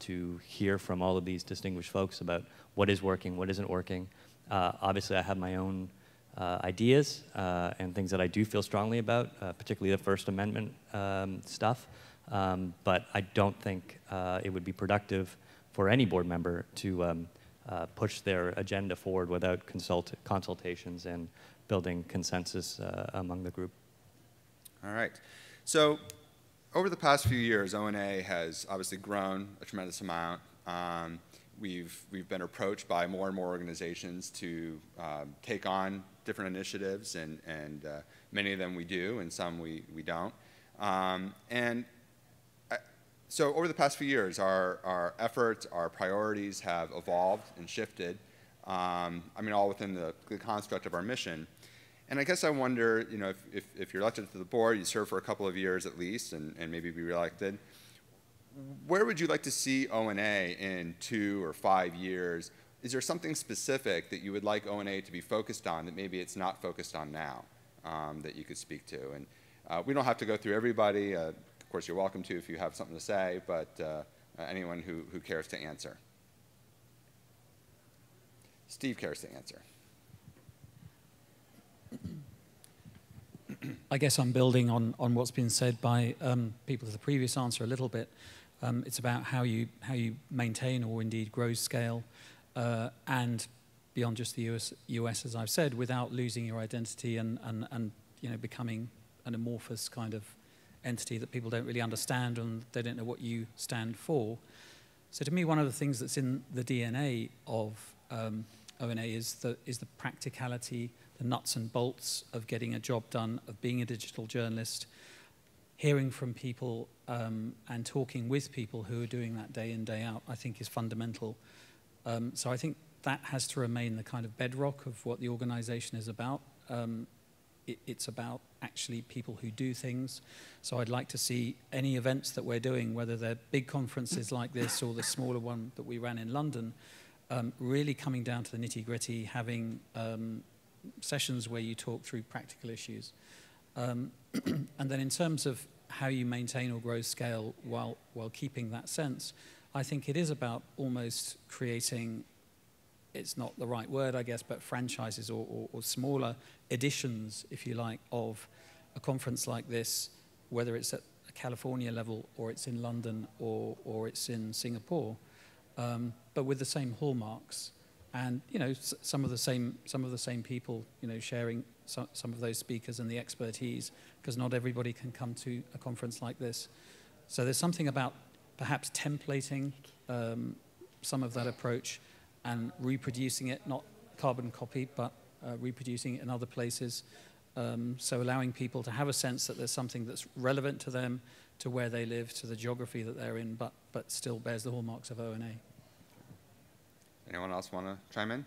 To hear from all of these distinguished folks about what is working, what isn't working. Obviously, I have my own ideas and things that I do feel strongly about, particularly the First Amendment stuff. But I don't think it would be productive for any board member to push their agenda forward without consultations and building consensus among the group. All right. So, over the past few years, ONA has obviously grown a tremendous amount. We've been approached by more and more organizations to take on different initiatives, and many of them we do, and some we don't. So over the past few years, our efforts, our priorities have evolved and shifted. I mean, all within the construct of our mission. And I guess I wonder, you know, if you're elected to the board, you serve for a couple of years at least, and maybe be reelected, where would you like to see ONA in 2 or 5 years? Is there something specific that you would like ONA to be focused on that maybe it's not focused on now that you could speak to? And we don't have to go through everybody. Of course, you're welcome to if you have something to say, but anyone who cares to answer. Steve cares to answer. I guess I'm building on what's been said by people of the previous answer a little bit. It's about how you maintain or indeed grow scale, and beyond just the US, as I've said, without losing your identity and you know, becoming an amorphous kind of entity that people don't really understand and they don't know what you stand for. So to me, one of the things that's in the DNA of ONA is the practicality, the nuts and bolts of getting a job done, of being a digital journalist, hearing from people and talking with people who are doing that day in, day out, I think is fundamental. So I think that has to remain the kind of bedrock of what the organization is about. It's about actually people who do things. So I'd like to see any events that we're doing, whether they're big conferences like this or the smaller one that we ran in London, really coming down to the nitty-gritty, having sessions where you talk through practical issues. And then in terms of how you maintain or grow scale while keeping that sense, I think it is about almost creating, it's not the right word, I guess, but franchises or smaller editions, if you like, of a conference like this, whether it's at a California level or it's in London or it's in Singapore, but with the same hallmarks, and some of the same people, sharing some of those speakers and the expertise, because not everybody can come to a conference like this. So there's something about perhaps templating some of that approach and reproducing it, not carbon copy, but reproducing it in other places. So allowing people to have a sense that there's something that's relevant to them, to where they live, to the geography that they're in, but still bears the hallmarks of ONA. Anyone else want to chime in?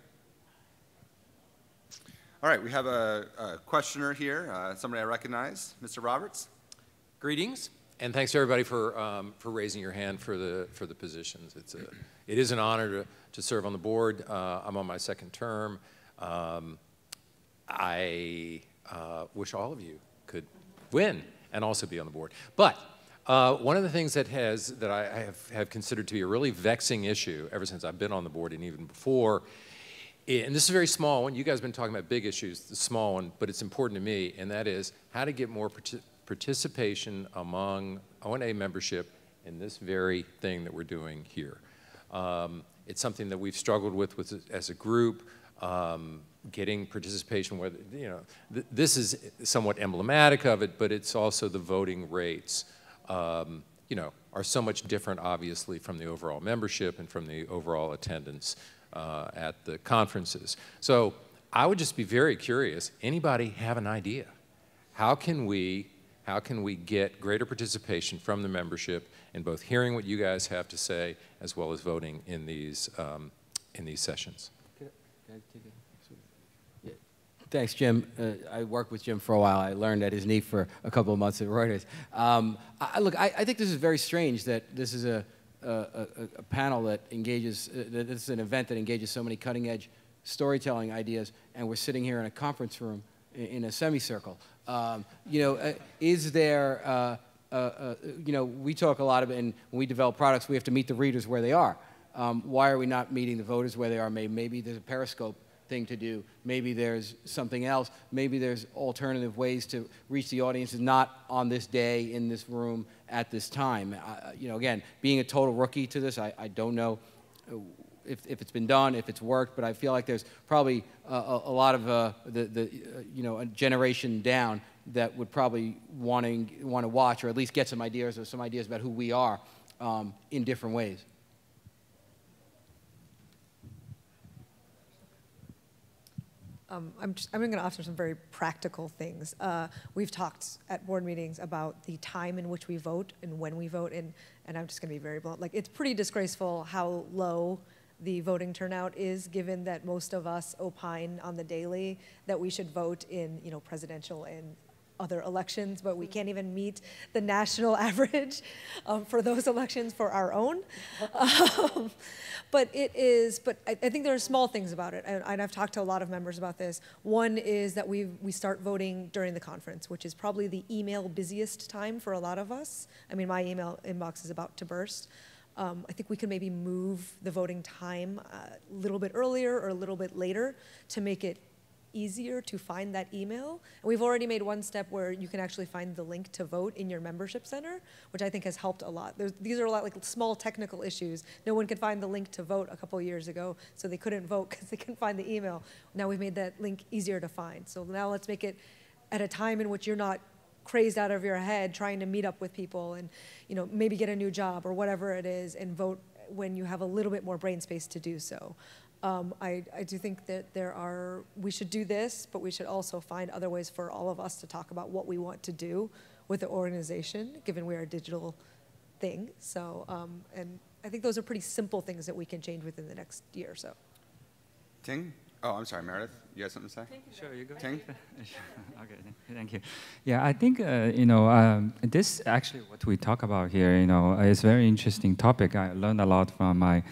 All right, we have a questioner here, somebody I recognize, Mr. Roberts. Greetings, and thanks everybody for raising your hand for the positions. It is an honor to serve on the board. I'm on my second term. I wish all of you could win and also be on the board. But one of the things that I have considered to be a really vexing issue ever since I've been on the board and even before, and this is a very small one. You guys have been talking about big issues, the small one, but it's important to me, and that is how to get more participation among ONA membership in this very thing that we're doing here. It's something that we've struggled with as a group, getting participation where, this is somewhat emblematic of it, but it's also the voting rates, are so much different, obviously, from the overall membership and from the overall attendance at the conferences. So I would just be very curious, anybody have an idea? How can we get greater participation from the membership in both hearing what you guys have to say as well as voting in these sessions? Can I take it? Yeah. Thanks, Jim. I worked with Jim for a while. I learned at his knee for a couple of months at Reuters. Look, I think this is very strange that this is a panel that engages, that this is an event that engages so many cutting-edge storytelling ideas, and we're sitting here in a conference room in a semicircle. Is there, we talk a lot about, and when we develop products, we have to meet the readers where they are. Why are we not meeting the voters where they are? Maybe there's a Periscope thing to do. Maybe there's something else. Maybe there's alternative ways to reach the audiences, not on this day, in this room, at this time. Again, being a total rookie to this, I don't know if it's been done, if it's worked, but I feel like there's probably a lot of a generation down that would probably want to watch, or at least get some ideas about who we are in different ways. I'm going to offer some very practical things. We've talked at board meetings about the time in which we vote and when we vote, and I'm just going to be very blunt. Like, it's pretty disgraceful how low the voting turnout is, given that most of us opine on the daily that we should vote in, presidential and other elections, but we can't even meet the national average for those elections for our own. But I think there are small things about it, and I've talked to a lot of members about this. One is that we start voting during the conference, which is probably the email busiest time for a lot of us. I mean, my email inbox is about to burst. I think we could maybe move the voting time a little bit earlier or a little bit later to make it easier to find that email. And we've already made one step where you can actually find the link to vote in your membership center, which I think has helped a lot. These are a lot like small technical issues. No one could find the link to vote a couple of years ago, so they couldn't vote because they couldn't find the email. Now we've made that link easier to find. So now let's make it at a time in which you're not crazed out of your head trying to meet up with people and maybe get a new job or whatever it is, and vote when you have a little bit more brain space to do so. I do think that we should do this, but we should also find other ways for all of us to talk about what we want to do with the organization, given we are a digital thing. So, and I think those are pretty simple things that we can change within the next year or so. Ting? Oh, I'm sorry, Meredith. You have something to say? Sure, you go. Ting? Okay, thank you. Yeah, I think this actually what we talk about here. Is a very interesting topic. I learned a lot from my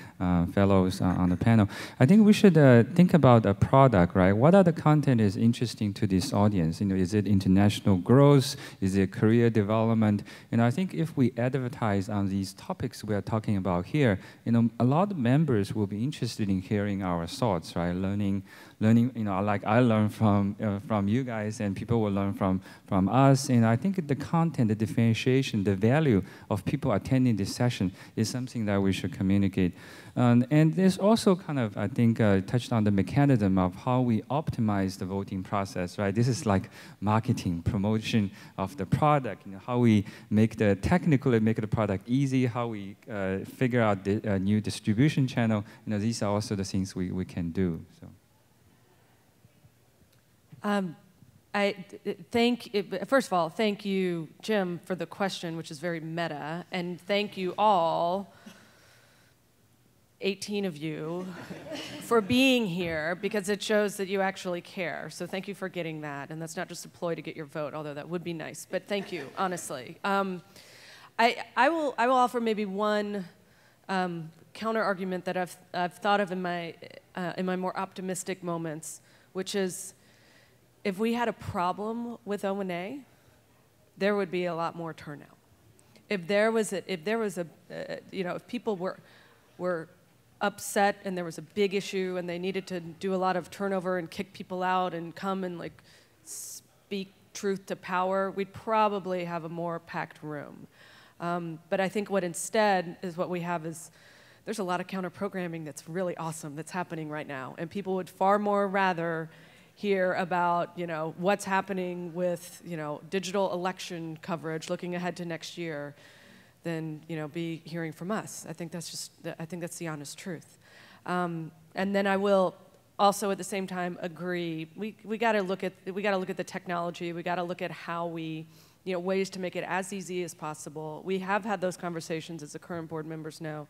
fellows on the panel. I think we should think about a product, right? What other content is interesting to this audience? Is it international growth? Is it career development? I think if we advertise on these topics we are talking about here, a lot of members will be interested in hearing our thoughts, right? learning, like I learned from you guys, and people will learn from us. And I think the content, the differentiation, the value of people attending this session is something that we should communicate. And there's also kind of, I think, touched on the mechanism of how we optimize the voting process, right? This is like marketing, promotion of the product, how we technically make the product easy, how we figure out the new distribution channel. These are also the things we can do. So. First of all, thank you, Jim, for the question, which is very meta, and thank you all, 18 of you, for being here, because it shows that you actually care. So thank you for getting that, and that's not just a ploy to get your vote, although that would be nice. But thank you, honestly. I will offer maybe one counter argument that I've thought of in my more optimistic moments, which is, if we had a problem with ONA, there would be a lot more turnout. If people were upset and there was a big issue and they needed to do a lot of turnover and kick people out and come and like speak truth to power, we'd probably have a more packed room. But I think what instead is what we have is there's a lot of counter programming that's really awesome that's happening right now, and people would far more rather hear about what's happening with digital election coverage looking ahead to next year than be hearing from us. I think that's the honest truth. And then I will also at the same time agree. We got to look at the technology. We got to look at how we ways to make it as easy as possible. We have had those conversations, as the current board members know.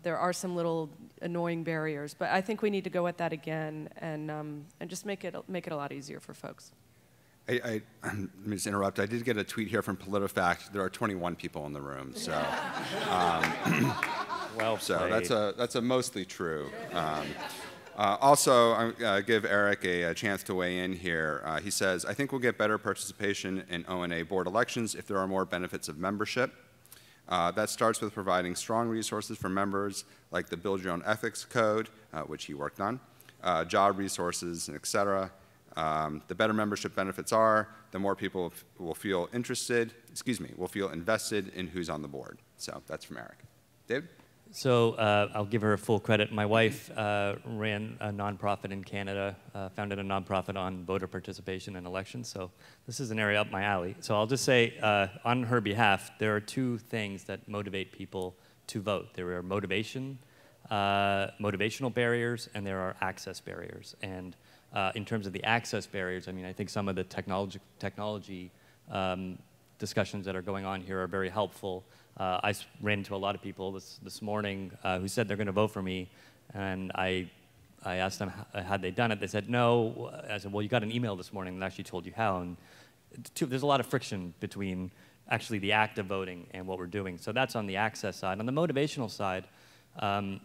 There are some little annoying barriers, but I think we need to go at that again and just make it a lot easier for folks. Let me just interrupt. I did get a tweet here from PolitiFact. There are 21 people in the room, so well played. So that's a mostly true. Also, I give Eric a chance to weigh in here. He says, "I think we'll get better participation in ONA board elections if there are more benefits of membership. That starts with providing strong resources for members, like the Build Your Own Ethics Code, which he worked on, job resources, and et cetera. The better membership benefits are, the more people will feel invested in who's on the board." So that's from Eric. David? So I'll give her full credit. My wife ran a nonprofit in Canada, founded a nonprofit on voter participation in elections. So this is an area up my alley. So I'll just say, on her behalf, there are two things that motivate people to vote. There are motivational barriers, and there are access barriers. And in terms of the access barriers, I mean, I think some of the technology discussions that are going on here are very helpful. I ran into a lot of people this morning who said they're going to vote for me, and I asked them had they done it. They said no. I said, well, you got an email this morning that actually told you how. And there's a lot of friction between actually the act of voting and what we're doing. So that's on the access side. On the motivational side, I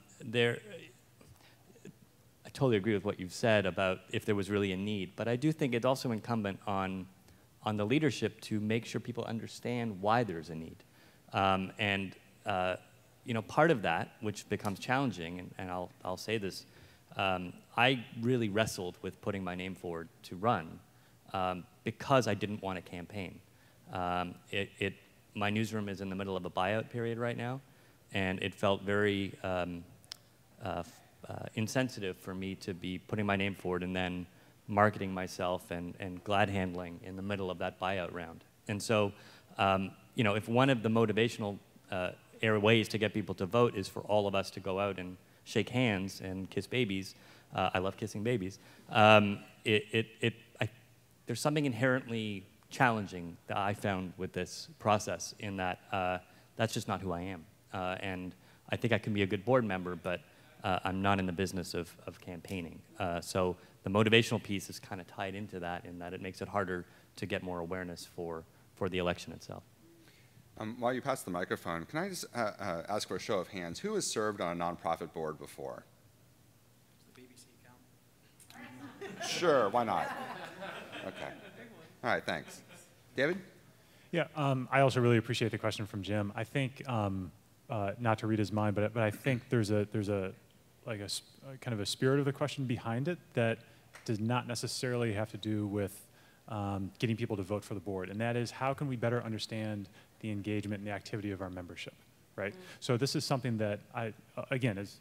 totally agree with what you've said about if there was really a need. But I do think it's also incumbent on the leadership to make sure people understand why there's a need. Part of that, which becomes challenging, and I'll say this, I really wrestled with putting my name forward to run because I didn't want a campaign. My newsroom is in the middle of a buyout period right now, and it felt very insensitive for me to be putting my name forward and then marketing myself and glad handling in the middle of that buyout round. And so, if one of the motivational ways to get people to vote is for all of us to go out and shake hands and kiss babies, I love kissing babies, there's something inherently challenging that I found with this process in that that's just not who I am. And I think I can be a good board member, but I'm not in the business of campaigning. So the motivational piece is kind of tied into that in that it makes it harder to get more awareness for the election itself. While you pass the microphone, can I just ask for a show of hands? Who has served on a nonprofit board before? Does the BBC count? Sure, why not? Okay. All right, thanks. David? Yeah, I also really appreciate the question from Jim. I think, not to read his mind, but I think there's a like kind of a spirit of the question behind it that does not necessarily have to do with getting people to vote for the board, and that is how can we better understand the engagement and the activity of our membership, right? So this is something that again, as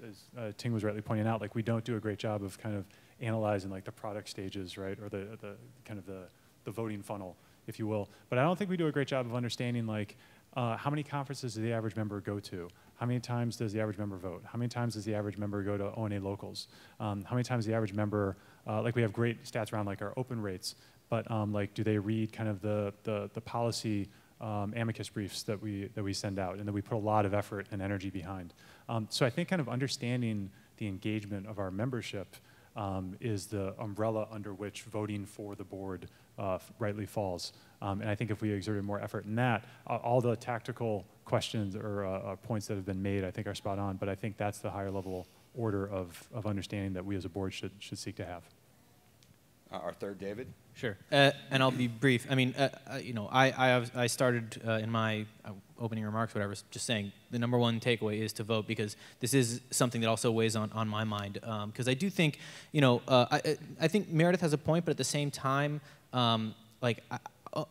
Ting was rightly pointing out, like we don't do a great job of kind of analyzing like the product stages, right, or the kind of the voting funnel, if you will. But I don't think we do a great job of understanding like how many conferences does the average member go to? How many times does the average member vote? How many times does the average member go to ONA locals? How many times the average member, like we have great stats around like our open rates, but like do they read kind of the policy amicus briefs that we send out and that we put a lot of effort and energy behind. So I think kind of understanding the engagement of our membership is the umbrella under which voting for the board rightly falls. And I think if we exerted more effort in that, all the tactical questions or points that have been made I think are spot on, but I think that's the higher level order of understanding that we as a board should seek to have. Our third, David? Sure, and I'll be brief. I mean, you know, I started in my opening remarks, whatever, just saying the number one takeaway is to vote, because this is something that also weighs on my mind. Because I do think, you know, I think Meredith has a point, but at the same time, like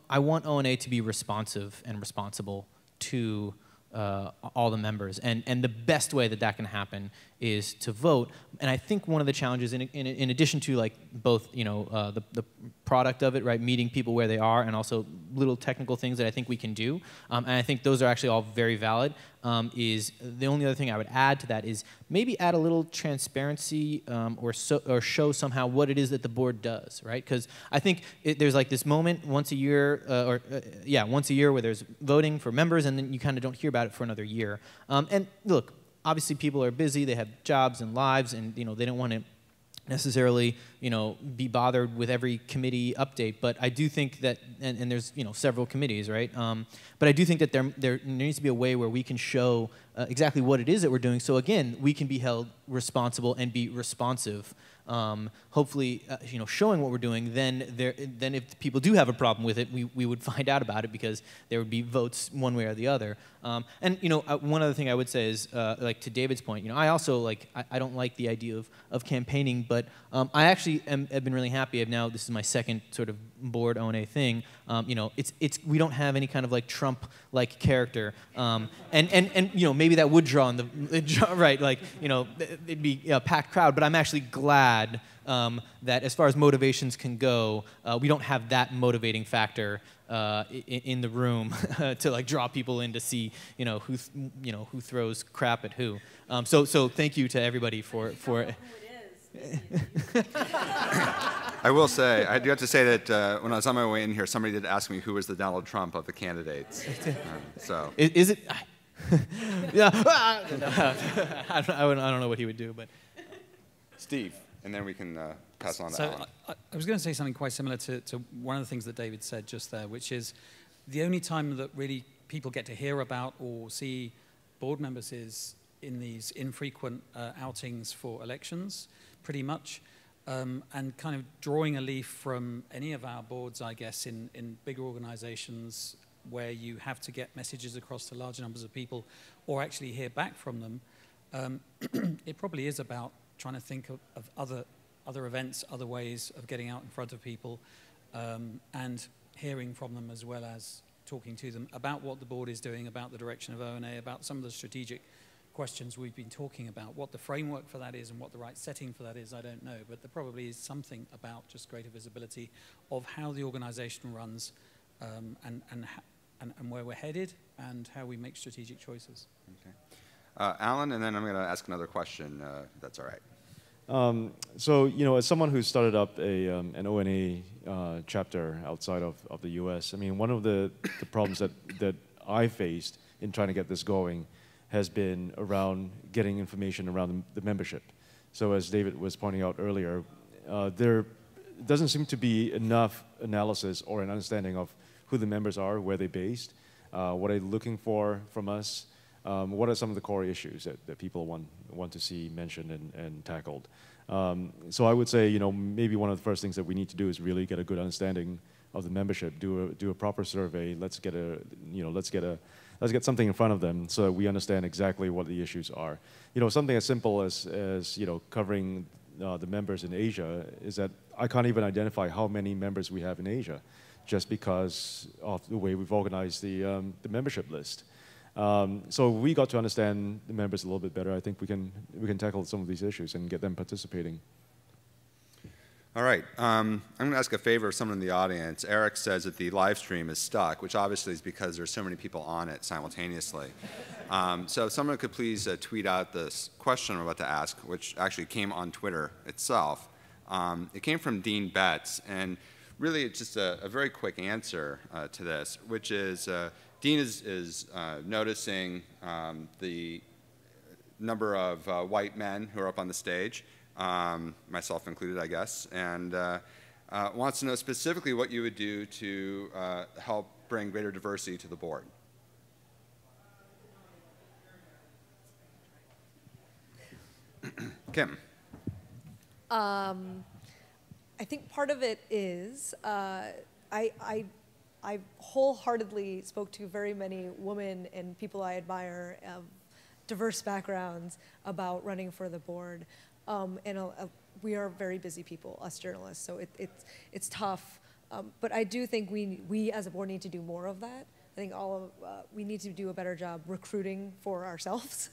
I want ONA to be responsive and responsible to all the members, and the best way that can happen is to vote. And I think one of the challenges, in addition to like both, you know, the product of it, right, meeting people where they are, and also little technical things that I think we can do, and I think those are actually all very valid, is the only other thing I would add to that is maybe add a little transparency or show somehow what it is that the board does, right? Because I think there's like this moment once a year, once a year where there's voting for members, and then you kind of don't hear about it for another year. And look, obviously people are busy, they have jobs and lives, and you know they don't want to necessarily, you know, be bothered with every committee update, but I do think that, and there's, you know, several committees, right? But I do think that there needs to be a way where we can show exactly what it is that we're doing, so again, we can be held responsible and be responsive. Hopefully, you know, showing what we're doing, then if people do have a problem with it, we would find out about it, because there would be votes one way or the other. And you know, one other thing I would say is, like to David's point, you know, I also like I don't like the idea of campaigning, but I actually have been really happy. This is my second sort of board ONA thing. You know, we don't have any kind of like Trump-like character, and you know, maybe that would draw on right, like, you know, it'd be a packed crowd, but I'm actually glad that as far as motivations can go, we don't have that motivating factor in the room to like draw people in to see, you know, who throws crap at who. So thank you to everybody for. I will say, I do have to say that when I was on my way in here, somebody did ask me who was the Donald Trump of the candidates. So is it? Yeah, I don't know what he would do, but Steve, and then we can pass on to so Alan. I was going to say something quite similar to one of the things that David said just there, which is the only time that really people get to hear about or see board members is in these infrequent outings for elections, pretty much, and kind of drawing a leaf from any of our boards, I guess, in bigger organizations where you have to get messages across to large numbers of people or actually hear back from them. It probably is about trying to think of other events, other ways of getting out in front of people, and hearing from them, as well as talking to them about what the board is doing, about the direction of ONA, about some of the strategic questions we've been talking about. What the framework for that is and what the right setting for that is, I don't know, but there probably is something about just greater visibility of how the organization runs, and where we're headed, and how we make strategic choices. Okay. Alan, and then I'm going to ask another question, if that's all right. So, you know, as someone who started up an ONA chapter outside of the U.S., I mean, one of the problems that I faced in trying to get this going has been around getting information around the membership. So as David was pointing out earlier, there doesn't seem to be enough analysis or an understanding of who the members are, where they're based, what are they looking for from us, what are some of the core issues that people want to see mentioned and tackled. So I would say, you know, maybe one of the first things that we need to do is really get a good understanding of the membership, do a proper survey. Let's get a let's get something in front of them so that we understand exactly what the issues are. You know, something as simple as you know, covering the members in Asia is that I can't even identify how many members we have in Asia, just because of the way we've organized the membership list. So we got to understand the members a little bit better. I think we can tackle some of these issues and get them participating. All right, I'm going to ask a favor of someone in the audience. Eric says that the live stream is stuck, which obviously is because there's so many people on it simultaneously. So if someone could please tweet out this question I'm about to ask, which actually came on Twitter itself. It came from Dean Betts, and really it's just a very quick answer to this, which is Dean is noticing the number of white men who are up on the stage, myself included, I guess, and wants to know specifically what you would do to help bring greater diversity to the board. Kim. I think part of it is I wholeheartedly spoke to very many women and people I admire of diverse backgrounds about running for the board. We are very busy people, us journalists, so it's tough. But I do think we as a board need to do more of that. I think we need to do a better job recruiting for ourselves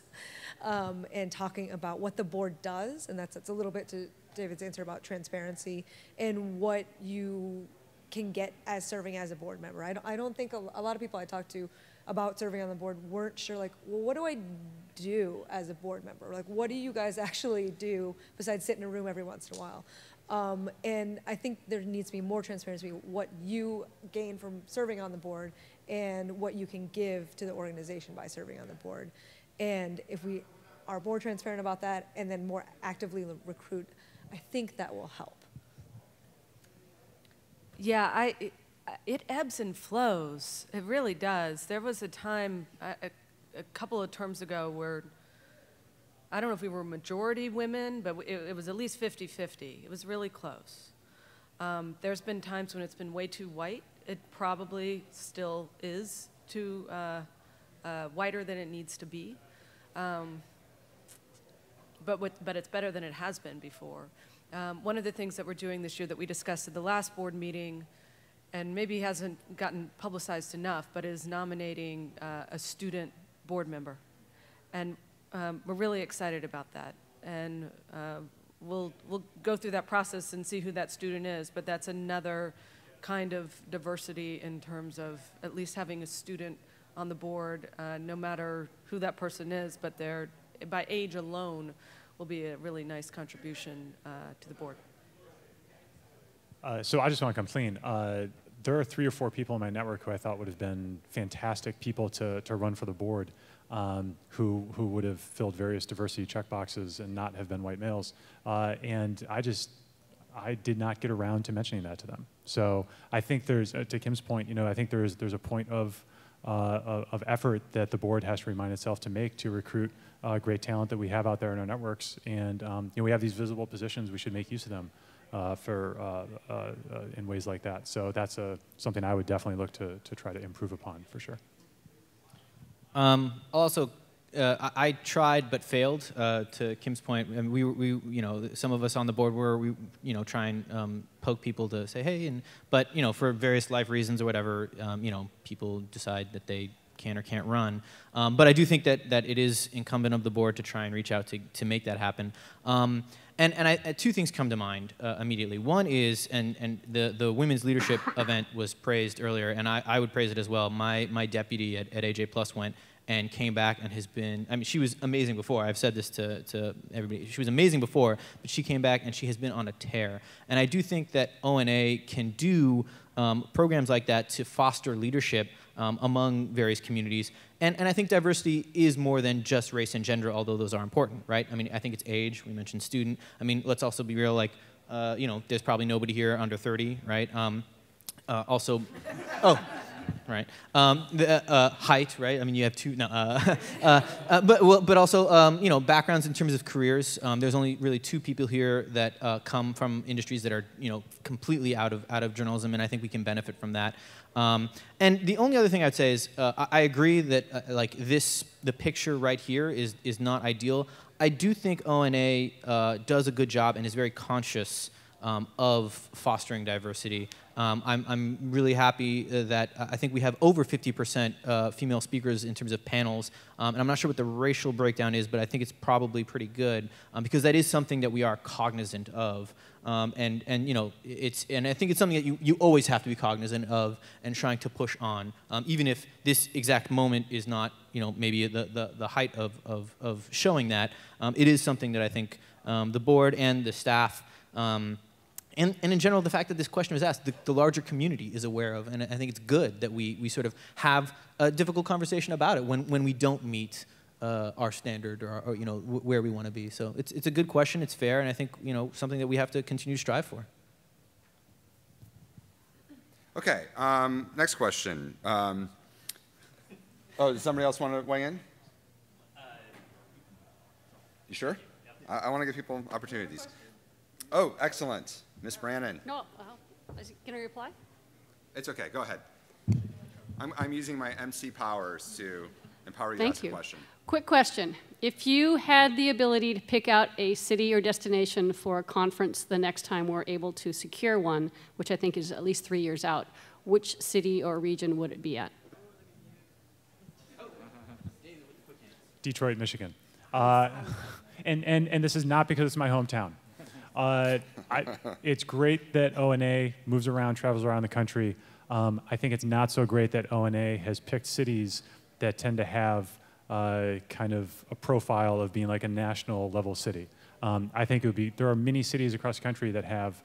and talking about what the board does, and that's a little bit to David's answer about transparency and what you can get as serving as a board member. I don't think a lot of people I talked to about serving on the board weren't sure, like, well, what do I do as a board member? Like, what do you guys actually do besides sit in a room every once in a while? And I think there needs to be more transparency, what you gain from serving on the board and what you can give to the organization by serving on the board. And if we are more transparent about that and then more actively recruit, I think that will help. Yeah, it ebbs and flows. It really does. There was a time, a couple of terms ago, where I don't know if we were majority women, but it was at least 50-50. It was really close. There's been times when it's been way too white. It probably still is too whiter than it needs to be. But it's better than it has been before. One of the things that we're doing this year that we discussed at the last board meeting, and maybe hasn't gotten publicized enough, but is nominating a student board member. And we're really excited about that. And we'll go through that process and see who that student is, but that's another kind of diversity in terms of at least having a student on the board, no matter who that person is, but they're, by age alone, will be a really nice contribution to the board. So I just want to come clean. There are 3 or 4 people in my network who I thought would have been fantastic people to run for the board, who would have filled various diversity checkboxes and not have been white males. And I did not get around to mentioning that to them. So I think there's, to Kim's point, I think there's a point of effort that the board has to remind itself to make to recruit great talent that we have out there in our networks. And we have these visible positions, we should make use of them in ways like that. So that's something I would definitely look to try to improve upon, for sure. I'll also, I tried but failed. To Kim's point, and we some of us on the board we try and poke people to say hey, but for various life reasons or whatever, people decide that they can or can't run. But I do think that it is incumbent of the board to try and reach out to make that happen. And 2 things come to mind immediately. One is, and the women's leadership event was praised earlier, and I would praise it as well. My deputy at AJ Plus went and came back and has been, I mean, she was amazing before. I've said this to everybody. She was amazing before, but she came back and she has been on a tear. And I do think that ONA can do programs like that to foster leadership among various communities. And I think diversity is more than just race and gender, although those are important, right? I mean, I think it's age. We mentioned student. I mean, let's also be real, like, there's probably nobody here under 30, right? Also, oh, right? The height, right? I mean, you have two. No, but also, you know, backgrounds in terms of careers. There's only really two people here that come from industries that are, you know, completely out of journalism, and I think we can benefit from that. And the only other thing I'd say is, I agree that like the picture right here is not ideal. I do think ONA does a good job and is very conscious of fostering diversity. I'm really happy that I think we have over 50% female speakers in terms of panels, and I'm not sure what the racial breakdown is, but I think it's probably pretty good because that is something that we are cognizant of, and you know and I think it's something that you always have to be cognizant of and trying to push on, even if this exact moment is not, you know, maybe the height of showing that. It is something that I think the board and the staff. And in general, the fact that this question was asked, the larger community is aware of, and I think it's good that we sort of have a difficult conversation about it when we don't meet our standard or you know, where we want to be. So it's a good question, it's fair, and I think, you know, something that we have to continue to strive for. Okay, next question. Oh, does somebody else want to weigh in? You sure? Yep. I want to give people opportunities. Oh, excellent. Miss Brannon. No, can I reply? It's okay, go ahead. I'm using my MC powers to empower you to ask a question. Quick question. If you had the ability to pick out a city or destination for a conference the next time we're able to secure one, which I think is at least 3 years out, which city or region would it be at? Detroit, Michigan. And this is not because it's my hometown. It's great that ONA moves around, travels around the country. I think it's not so great that ONA has picked cities that tend to have kind of a profile of being like a national level city. I think it would be, there are many cities across the country that have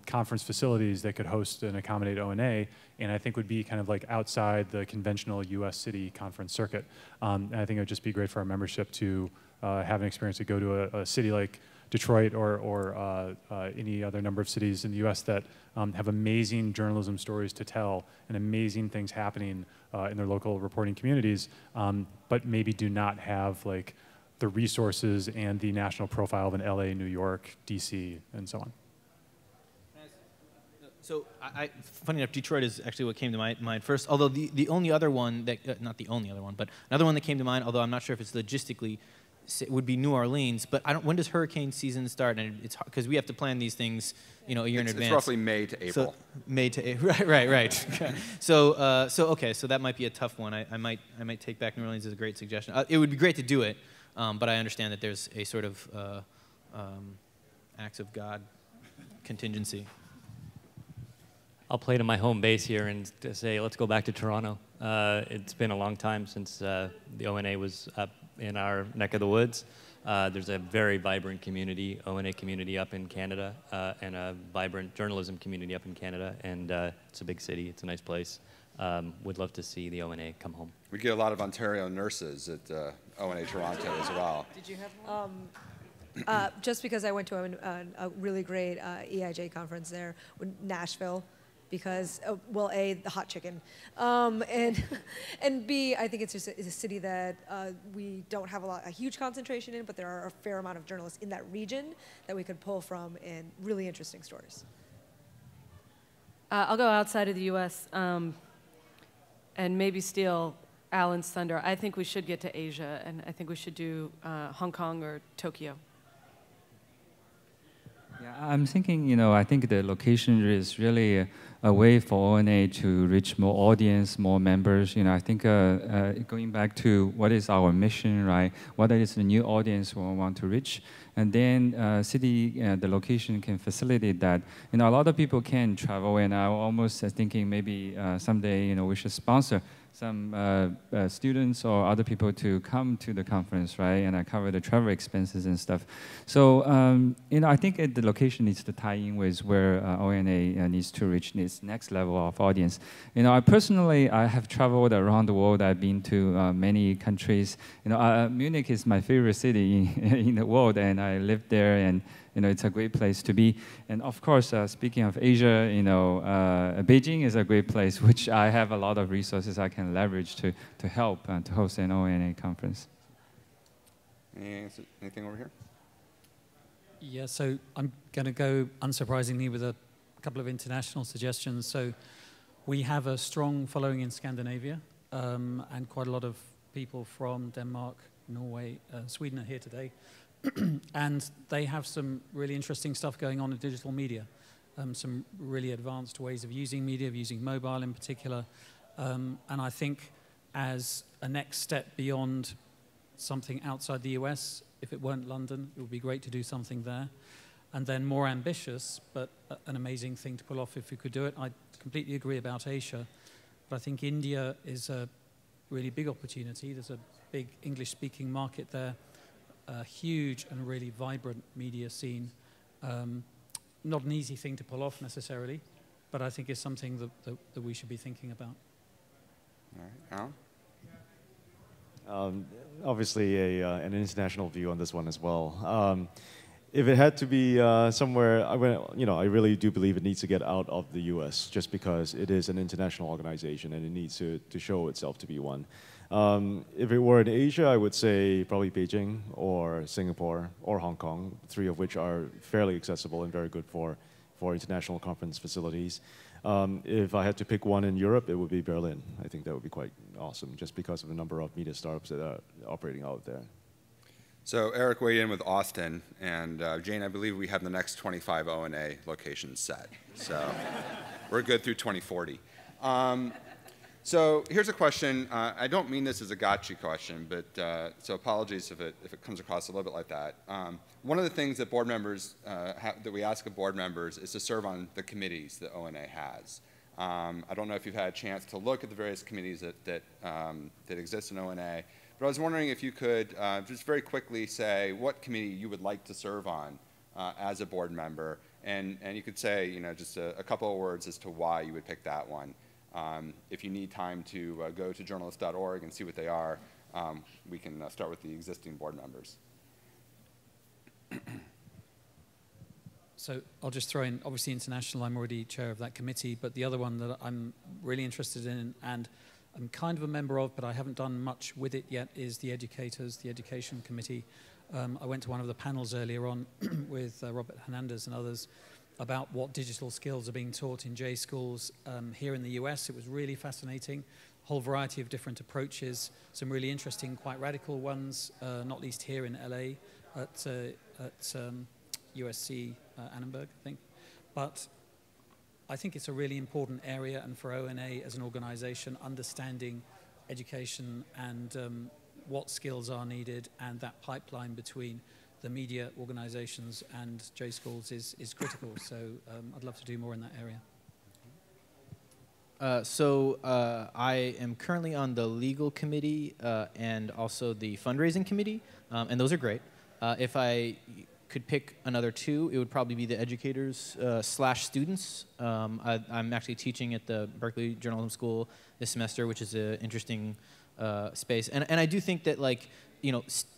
conference facilities that could host and accommodate ONA, and I think would be kind of like outside the conventional US city conference circuit. And I think it would just be great for our membership to have an experience to go to a city like Detroit or any other number of cities in the US that have amazing journalism stories to tell and amazing things happening in their local reporting communities, but maybe do not have like the resources and the national profile of an LA, New York, DC, and so on. So, funny enough, Detroit is actually what came to my mind first, although the only other one that, not the only other one, but another one that came to mind, although I'm not sure if it's logistically, would be New Orleans, but I don't, when does hurricane season start? And it's because we have to plan these things, you know, a year in advance. It's roughly May to April. So, May to April, right. Okay. So okay, so that might be a tough one. I might take back New Orleans as a great suggestion. It would be great to do it, but I understand that there's a sort of acts of God contingency. I'll play to my home base here and say, let's go back to Toronto. It's been a long time since the ONA was up in our neck of the woods. There's a very vibrant community, ONA community up in Canada, and a vibrant journalism community up in Canada, and it's a big city, it's a nice place. Would love to see the ONA come home. We get a lot of Ontario nurses at ONA Toronto as well. Did you have just because I went to a really great EIJ conference there, Nashville, because, well, A, the hot chicken, and B, I think it's just a city that we don't have a huge concentration in, but there are a fair amount of journalists in that region that we could pull from and really interesting stories. I'll go outside of the U.S. And maybe steal Alan's thunder. I think we should get to Asia, and I think we should do Hong Kong or Tokyo. Yeah, I'm thinking, you know, I think the location is really a way for ONA to reach more audience, more members. You know, I think going back to what is our mission, right? What is the new audience we want to reach? And then the location can facilitate that. You know, a lot of people can travel, and I'm almost thinking maybe someday, you know, we should sponsor some students or other people to come to the conference, right? And I cover the travel expenses and stuff. So, you know, I think the location needs to tie in with where ONA needs to reach its next level of audience. You know, I have traveled around the world. I've been to many countries. You know, Munich is my favorite city in the world, and I lived there, and it's a great place to be. And of course, speaking of Asia, Beijing is a great place, which I have a lot of resources I can leverage to help to host an ONA conference. Anything over here? Yeah, so I'm going to go, unsurprisingly, with a couple of international suggestions. So we have a strong following in Scandinavia, and quite a lot of people from Denmark, Norway, Sweden are here today. And they have some really interesting stuff going on in digital media, some really advanced ways of using media, of using mobile in particular. And I think as a next step beyond something outside the US, if it weren't London, it would be great to do something there. And then more ambitious, but an amazing thing to pull off if we could do it. I completely agree about Asia, but I think India is a really big opportunity. There's a big English-speaking market there, a huge and really vibrant media scene. Not an easy thing to pull off necessarily, but I think it's something that we should be thinking about. All right, Alan? Obviously, an international view on this one as well. If it had to be somewhere, I really do believe it needs to get out of the U.S. just because it is an international organization and it needs to show itself to be one. If it were in Asia, I would say probably Beijing or Singapore or Hong Kong, three of which are fairly accessible and very good for international conference facilities. If I had to pick one in Europe, it would be Berlin. I think that would be quite awesome just because of the number of media startups that are operating out there. So Eric weighed in with Austin, and Jane, I believe we have the next 25 ONA locations set. So we're good through 2040. So here's a question. I don't mean this as a gotcha question, but so apologies if it comes across a little bit like that. One of the things that board members that we ask of board members is to serve on the committees that ONA has. I don't know if you've had a chance to look at the various committees that exist in ONA, but I was wondering if you could just very quickly say what committee you would like to serve on as a board member, and you could say just a couple of words as to why you would pick that one. If you need time to go to journalist.org and see what they are, we can start with the existing board members. So I'll just throw in, obviously international, I'm already chair of that committee, but the other one that I'm really interested in and I'm kind of a member of, but I haven't done much with it yet, is the educators, the education committee. I went to one of the panels earlier on with Robert Hernandez and others about what digital skills are being taught in J schools here in the US. It was really fascinating. A whole variety of different approaches, some really interesting, quite radical ones, not least here in LA at USC Annenberg, I think. But I think it's a really important area, and for ONA as an organization, understanding education and what skills are needed, and that pipeline between the media organizations and J schools is critical. So I'd love to do more in that area. I am currently on the legal committee and also the fundraising committee, and those are great. If I could pick another two, it would probably be the educators / students. I'm actually teaching at the Berkeley Journalism School this semester, which is an interesting space. And I do think that, like,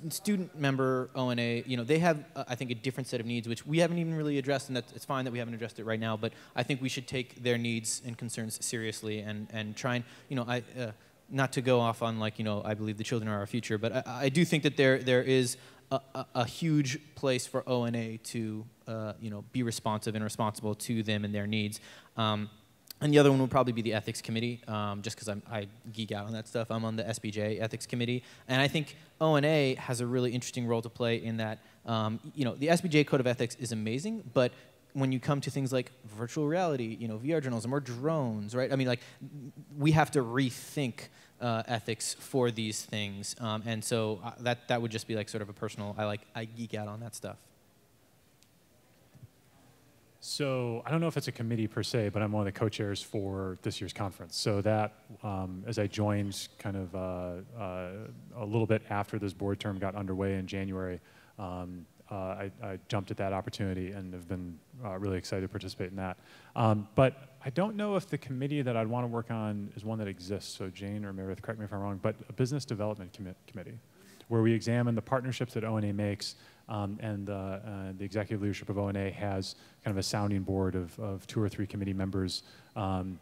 student member ONA, they have, I think, a different set of needs, which we haven't even really addressed, and it's fine that we haven't addressed it right now, but I think we should take their needs and concerns seriously and try and, not to go off on, like, I believe the children are our future, but I do think that there is a huge place for ONA to, be responsive and responsible to them and their needs. And the other one would probably be the ethics committee, just because I geek out on that stuff. I'm on the SBJ ethics committee, and I think ONA has a really interesting role to play in that. The SBJ code of ethics is amazing, but when you come to things like virtual reality, VR journalism or drones, right? I mean, like, we have to rethink ethics for these things, and so that would just be like sort of a personal. I geek out on that stuff. So I don't know if it's a committee per se, but I'm one of the co-chairs for this year's conference. So that, as I joined kind of a little bit after this board term got underway in January, I jumped at that opportunity and have been really excited to participate in that. But I don't know if the committee that I'd want to work on is one that exists. So Jane or Meredith, correct me if I'm wrong, but a business development committee, where we examine the partnerships that ONA makes, and the executive leadership of ONA has kind of a sounding board of 2 or 3 committee members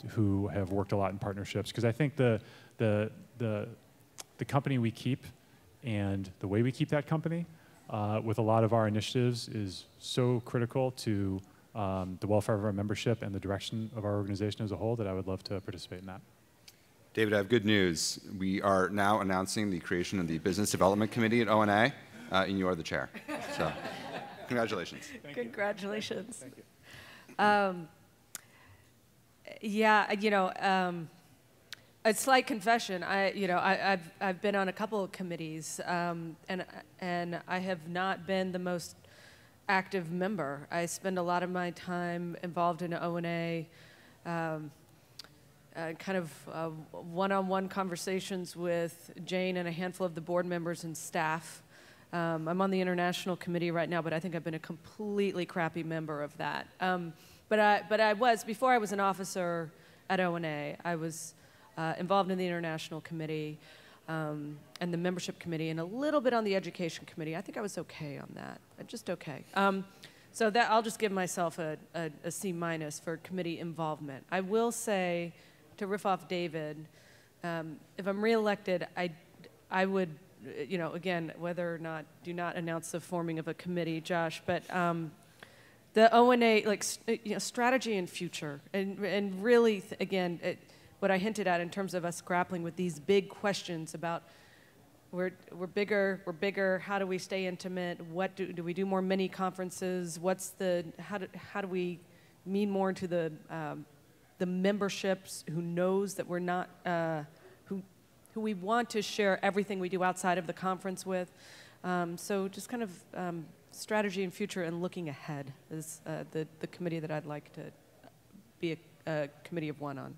who have worked a lot in partnerships. Because I think the company we keep and the way we keep that company with a lot of our initiatives is so critical to the welfare of our membership and the direction of our organization as a whole that I would love to participate in that. David, I have good news. We are now announcing the creation of the Business Development Committee at ONA, and you are the chair. So, congratulations. Congratulations. Thank you. Yeah, a slight confession. I've been on a couple of committees, and I have not been the most active member. I spend a lot of my time involved in ONA, kind of one-on-one conversations with Jane and a handful of the board members and staff. I'm on the international committee right now, but I think I've been a completely crappy member of that. But I was, before I was an officer at ONA, I was involved in the international committee and the membership committee and a little bit on the education committee. I think I was okay on that, just okay. So that I'll just give myself a C- for committee involvement. I will say, to riff off David, if I'm reelected, I would, again, whether or not, do not announce the forming of a committee, Josh, but the ONA, strategy and future, and really, again, what I hinted at in terms of us grappling with these big questions about we're bigger, how do we stay intimate, what do we do more mini conferences, how do we mean more into the memberships who knows that we're not, who we want to share everything we do outside of the conference with. So just kind of strategy and future and looking ahead is the committee that I'd like to be a committee of one on.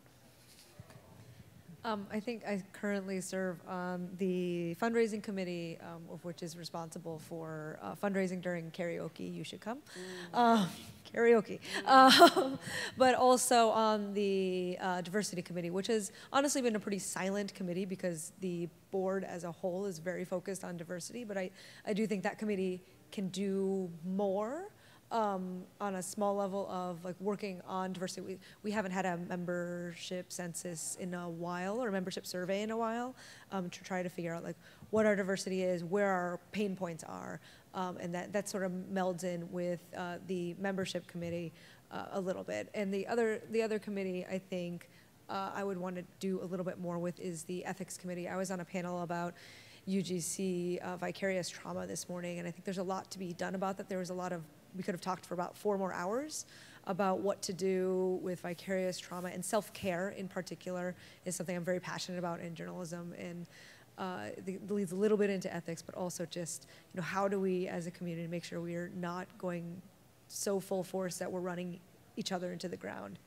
I think I currently serve on the fundraising committee, of which is responsible for fundraising during karaoke. You should come. Karaoke. But also on the diversity committee, which has honestly been a pretty silent committee because the board as a whole is very focused on diversity. But I do think that committee can do more on a small level of working on diversity. We haven't had a membership census in a while, or a membership survey in a while, to try to figure out what our diversity is, where our pain points are, and that sort of melds in with the membership committee a little bit. And the other committee I think I would want to do a little bit more with is the ethics committee. I was on a panel about UGC vicarious trauma this morning, and I think there's a lot to be done about that. There was a lot of, we could have talked for about 4 more hours about what to do with vicarious trauma, and self-care in particular is something I'm very passionate about in journalism, and it leads a little bit into ethics, but also just how do we as a community make sure we are not going so full force that we're running each other into the ground.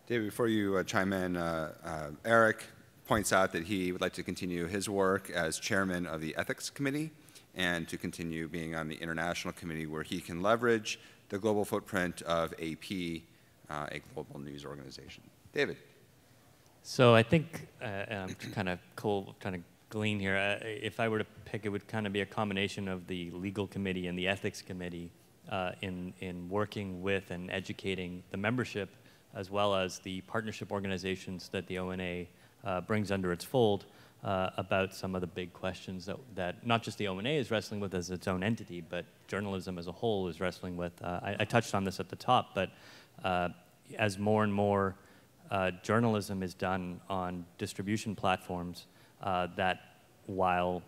David, before you chime in, Eric points out that he would like to continue his work as chairman of the ethics committee and to continue being on the international committee where he can leverage the global footprint of AP, a global news organization. David. So I think, and I'm kind of trying to glean here, if I were to pick, it would kind of be a combination of the legal committee and the ethics committee in working with and educating the membership as well as the partnership organizations that the ONA brings under its fold about some of the big questions that not just the ONA is wrestling with as its own entity, but journalism as a whole is wrestling with. I touched on this at the top, but as more and more journalism is done on distribution platforms that, while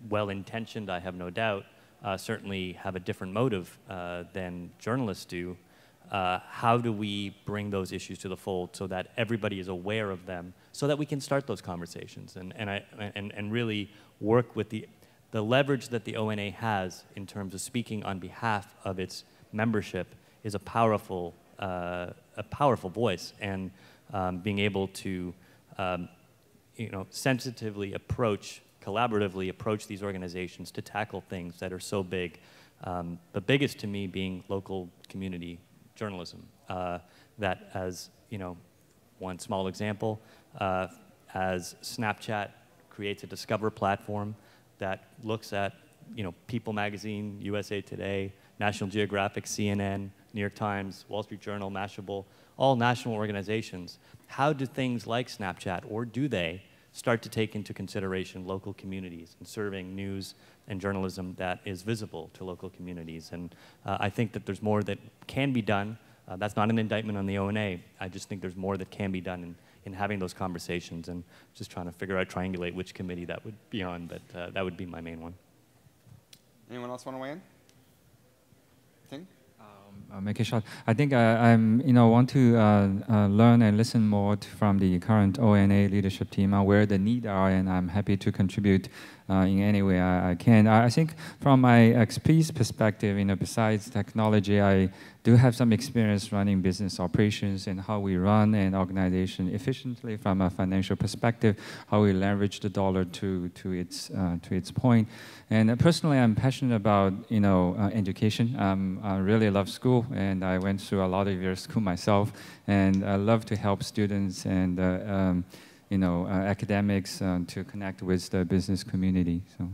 well-intentioned, I have no doubt, certainly have a different motive than journalists do, how do we bring those issues to the fold so that everybody is aware of them, so that we can start those conversations and really work with the leverage that the ONA has in terms of speaking on behalf of its membership is a powerful voice, and being able to sensitively collaboratively approach these organizations to tackle things that are so big. The biggest to me being local community journalism. That, as one small example, as Snapchat creates a Discover platform that looks at, People Magazine, USA Today, National Geographic, CNN, New York Times, Wall Street Journal, Mashable, all national organizations. How do things like Snapchat, or do they, start to take into consideration local communities and serving news and journalism that is visible to local communities? And I think that there's more that can be done. That's not an indictment on the ONA. I just think there's more that can be done in having those conversations, and just trying to figure out, triangulate which committee that would be on, but that would be my main one. Anyone else want to weigh in? Ting? I'll make it short. I think want to learn and listen more from the current ONA leadership team on where the needs are, and I'm happy to contribute in any way I can. I think from my expertise perspective, besides technology, I do have some experience running business operations and how we run an organization efficiently from a financial perspective, how we leverage the dollar to its point. And personally, I'm passionate about education. I really love school, and I went through a lot of years school myself, and I love to help students and academics to connect with the business community. So.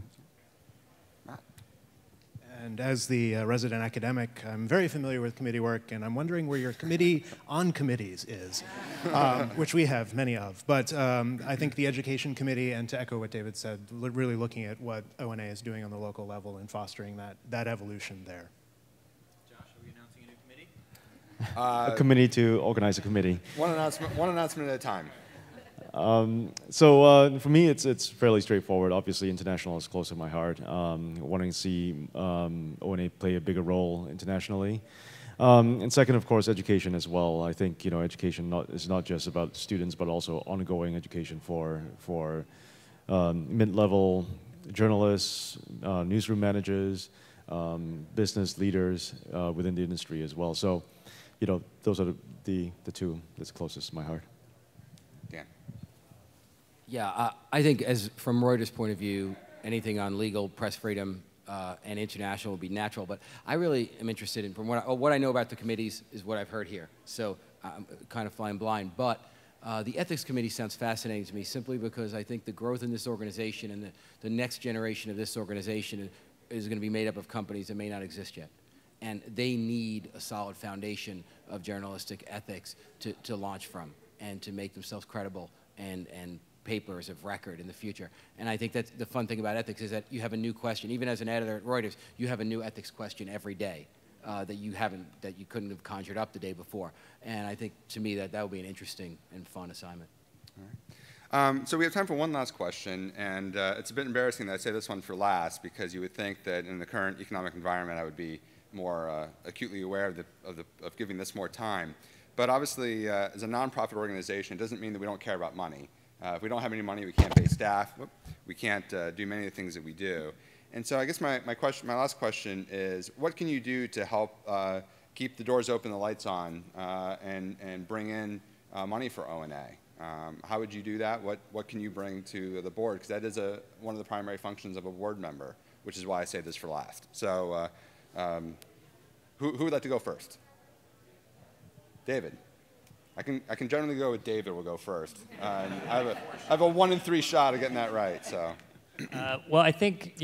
And as the resident academic, I'm very familiar with committee work, and I'm wondering where your committee on committees is, which we have many of. But I think the Education Committee, and to echo what David said, really looking at what ONA is doing on the local level and fostering that evolution there. Josh, are we announcing a new committee? A committee to organize a committee. One announcement at a time. For me, it's fairly straightforward. Obviously, international is close to my heart. Wanting to see ONA play a bigger role internationally. And second, of course, education as well. I think education is not just about students, but also ongoing education for mid-level journalists, newsroom managers, business leaders within the industry as well. So, those are the two that's closest to my heart. Dan. Yeah, I think from Reuters' point of view, anything on legal, press freedom, and international would be natural. But I really am interested in, from what I know about the committees is what I've heard here. So I'm kind of flying blind. But the Ethics Committee sounds fascinating to me, simply because I think the growth in this organization and the next generation of this organization is going to be made up of companies that may not exist yet. And they need a solid foundation of journalistic ethics to launch from and to make themselves credible and papers of record in the future. And I think that's the fun thing about ethics, is that you have a new question. Even as an editor at Reuters, you have a new ethics question every day that you couldn't have conjured up the day before. And I think, to me, that would be an interesting and fun assignment. All right. So we have time for one last question, and it's a bit embarrassing that I say this one for last, because you would think that in the current economic environment I would be more acutely aware of giving this more time. But obviously, as a nonprofit organization, it doesn't mean that we don't care about money. If we don't have any money, we can't pay staff. We can't do many of the things that we do. And so I guess my last question is, what can you do to help keep the doors open, the lights on, and bring in money for ONA? How would you do that? What can you bring to the board? Because that is one of the primary functions of a board member, which is why I say this for last. So who would like to go first? David. I can generally go with David. Will go first. I have a 1 in 3 shot of getting that right. So. Well, I think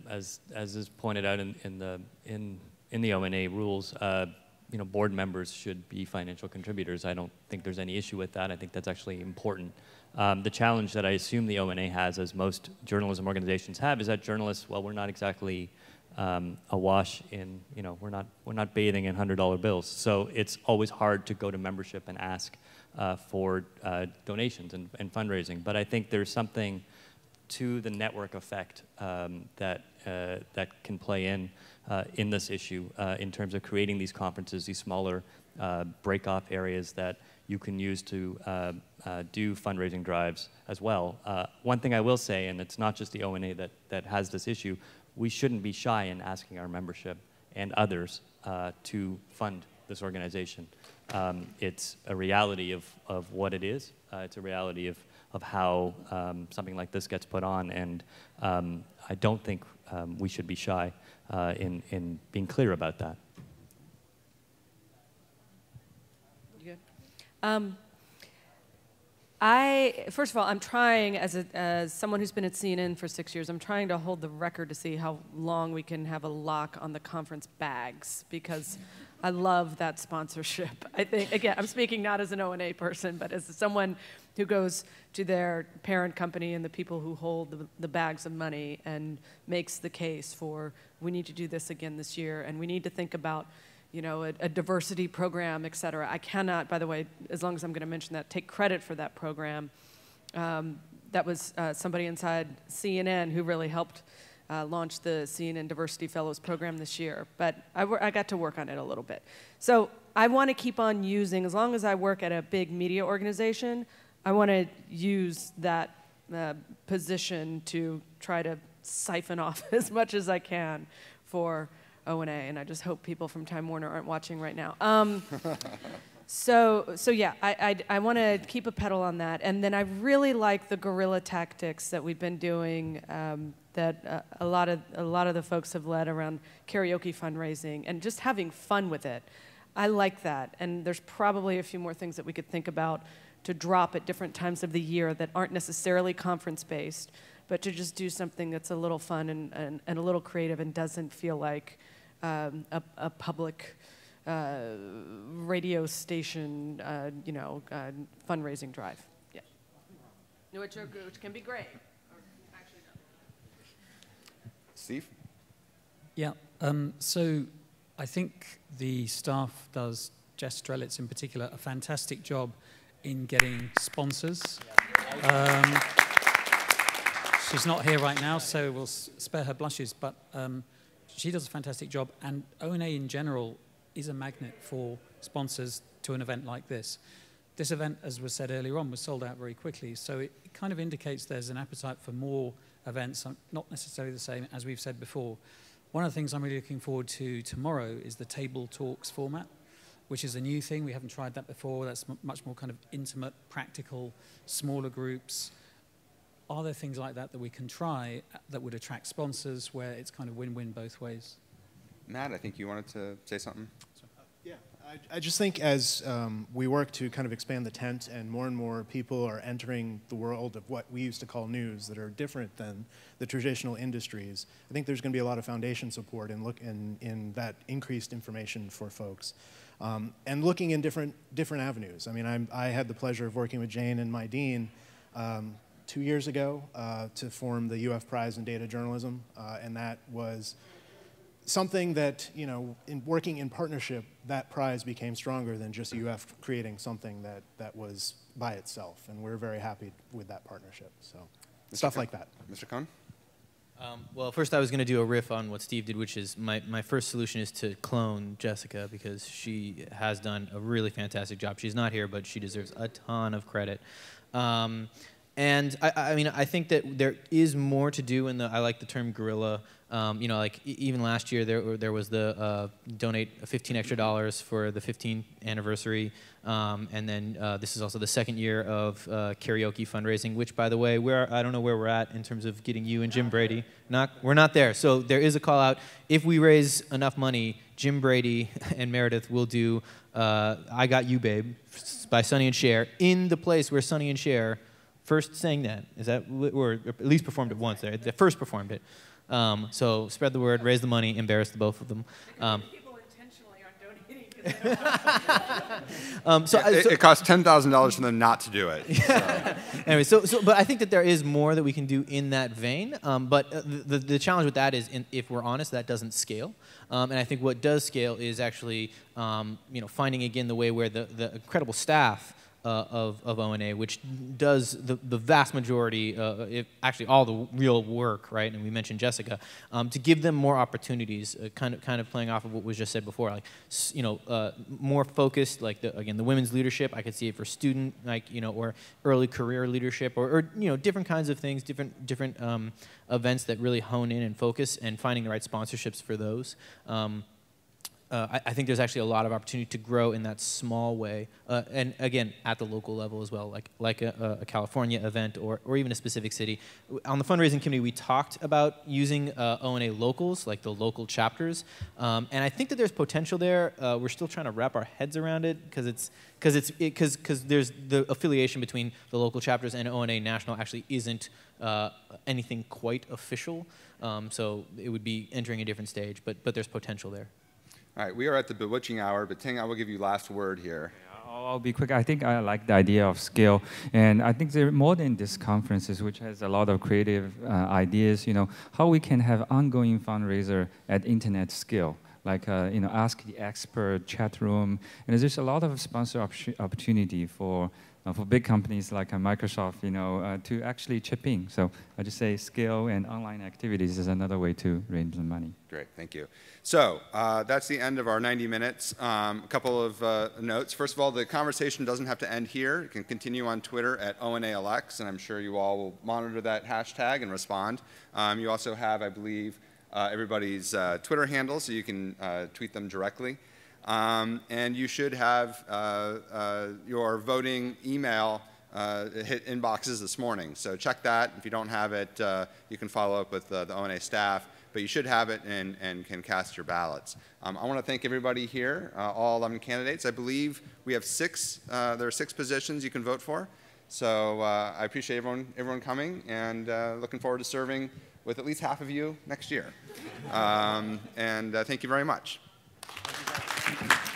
as is pointed out in the ONA rules, board members should be financial contributors. I don't think there's any issue with that. I think that's actually important. The challenge that I assume the ONA has, as most journalism organizations have, is that journalists, well, we're not exactly awash in, we're not bathing in $100 bills. So it's always hard to go to membership and ask for donations and fundraising. But I think there's something to the network effect that can play in this issue in terms of creating these conferences, these smaller break-off areas that you can use to do fundraising drives as well. One thing I will say, and it's not just the ONA that has this issue, we shouldn't be shy in asking our membership and others to fund this organization. It's a reality of what it is. It's a reality of how something like this gets put on, and I don't think we should be shy in being clear about that. You good? First of all, I'm trying, as someone who's been at CNN for 6 years, I'm trying to hold the record to see how long we can have a lock on the conference bags, because I love that sponsorship. I think, again, I'm speaking not as an ONA person, but as someone who goes to their parent company and the people who hold the bags of money and makes the case for, we need to do this again this year, and we need to think about, you know, a diversity program, et cetera. I cannot, by the way, as long as I'm going to mention that, take credit for that program. That was somebody inside CNN who really helped launch the CNN Diversity Fellows program this year. But I got to work on it a little bit. So I want to keep on using, as long as I work at a big media organization, I want to use that position to try to siphon off as much as I can for ONA, and I just hope people from Time Warner aren't watching right now. So yeah, I want to keep a pedal on that, and then I really like the guerrilla tactics that we've been doing, that a lot of the folks have led around karaoke fundraising and just having fun with it. I like that, and there's probably a few more things that we could think about to drop at different times of the year that aren't necessarily conference-based, but to just do something that's a little fun and a little creative and doesn't feel like a public radio station, you know, fundraising drive. Yeah. Which can be great. Actually, no. Steve? Yeah. So I think the staff does, Jess Strelitz in particular, a fantastic job in getting sponsors. She's not here right now, so we'll spare her blushes, but she does a fantastic job, and ONA in general is a magnet for sponsors to an event like this. This event, as was said earlier on, was sold out very quickly, so it kind of indicates there's an appetite for more events, not necessarily the same as we've said before. One of the things I'm really looking forward to tomorrow is the table talks format, which is a new thing. We haven't tried that before. That's much more kind of intimate, practical, smaller groups. Are there things like that that we can try that would attract sponsors where it's kind of win-win both ways? Matt, I think you wanted to say something. Yeah, I just think as we work to kind of expand the tent and more people are entering the world of what we used to call news that are different than the traditional industries, I think there's going to be a lot of foundation support in that increased information for folks. And looking in different avenues. I mean, I had the pleasure of working with Jane and my dean 2 years ago to form the UF Prize in Data Journalism, and that was something that, you know, in working in partnership, that prize became stronger than just UF creating something that was by itself, and we're very happy with that partnership. So stuff like that. Mr. Cohn? Well, first I was going to do a riff on what Steve did, which is my first solution is to clone Jessica, because she has done a really fantastic job. She's not here, but she deserves a ton of credit. And I mean, I think that there is more to do in the, I like the term guerrilla. You know, like even last year there was the donate $15 extra for the 15th anniversary. And then this is also the second year of karaoke fundraising, which, by the way, I don't know where we're at in terms of getting you and Jim Brady. We're not there. So there is a call out. If we raise enough money, Jim Brady and Meredith will do I Got You, Babe by Sonny and Cher in the place where Sonny and Cher first sang that. Is that, or at least performed it once there. They first performed it. So spread the word, raise the money, embarrass the both of them. People intentionally aren't donating. So it costs $10,000 for them not to do it. So. Anyway, but I think that there is more that we can do in that vein. But the challenge with that is, if we're honest, that doesn't scale. And I think what does scale is actually, you know, finding again the way where the incredible staff of ONA, which does the vast majority, actually all the real work, right? And we mentioned Jessica, to give them more opportunities, kind of playing off of what was just said before, like, you know, more focused, like again the women's leadership. I could see it for student, like, you know, or early career leadership, or you know, different kinds of things, different events that really hone in and focus, and finding the right sponsorships for those. I think there's actually a lot of opportunity to grow in that small way, and again at the local level as well, like a California event or even a specific city. On the fundraising committee, we talked about using ONA locals, like the local chapters, and I think that there's potential there. We're still trying to wrap our heads around it because there's the affiliation between the local chapters and ONA National actually isn't anything quite official, so it would be entering a different stage, but there's potential there. All right, we are at the bewitching hour, but Ting, I will give you last word here. I'll be quick. I think I like the idea of scale, and I think there are more than this conferences, which has a lot of creative ideas. You know, how we can have ongoing fundraiser at internet scale, like you know, ask the expert, chat room, and there's a lot of sponsor opportunity for big companies like Microsoft, you know, to actually chip in. So I just say scale and online activities is another way to raise the money. Great, thank you. So that's the end of our 90 minutes. A couple of notes. First of all, the conversation doesn't have to end here. It can continue on Twitter at ONALX, and I'm sure you all will monitor that hashtag and respond. You also have, I believe, everybody's Twitter handle, so you can tweet them directly. And you should have your voting email hit inboxes this morning. So check that. If you don't have it, you can follow up with the ONA staff. But you should have it and can cast your ballots. I want to thank everybody here, all 11 candidates. I believe we have there are 6 positions you can vote for. So I appreciate everyone coming, and looking forward to serving with at least half of you next year. And thank you very much. Thank you.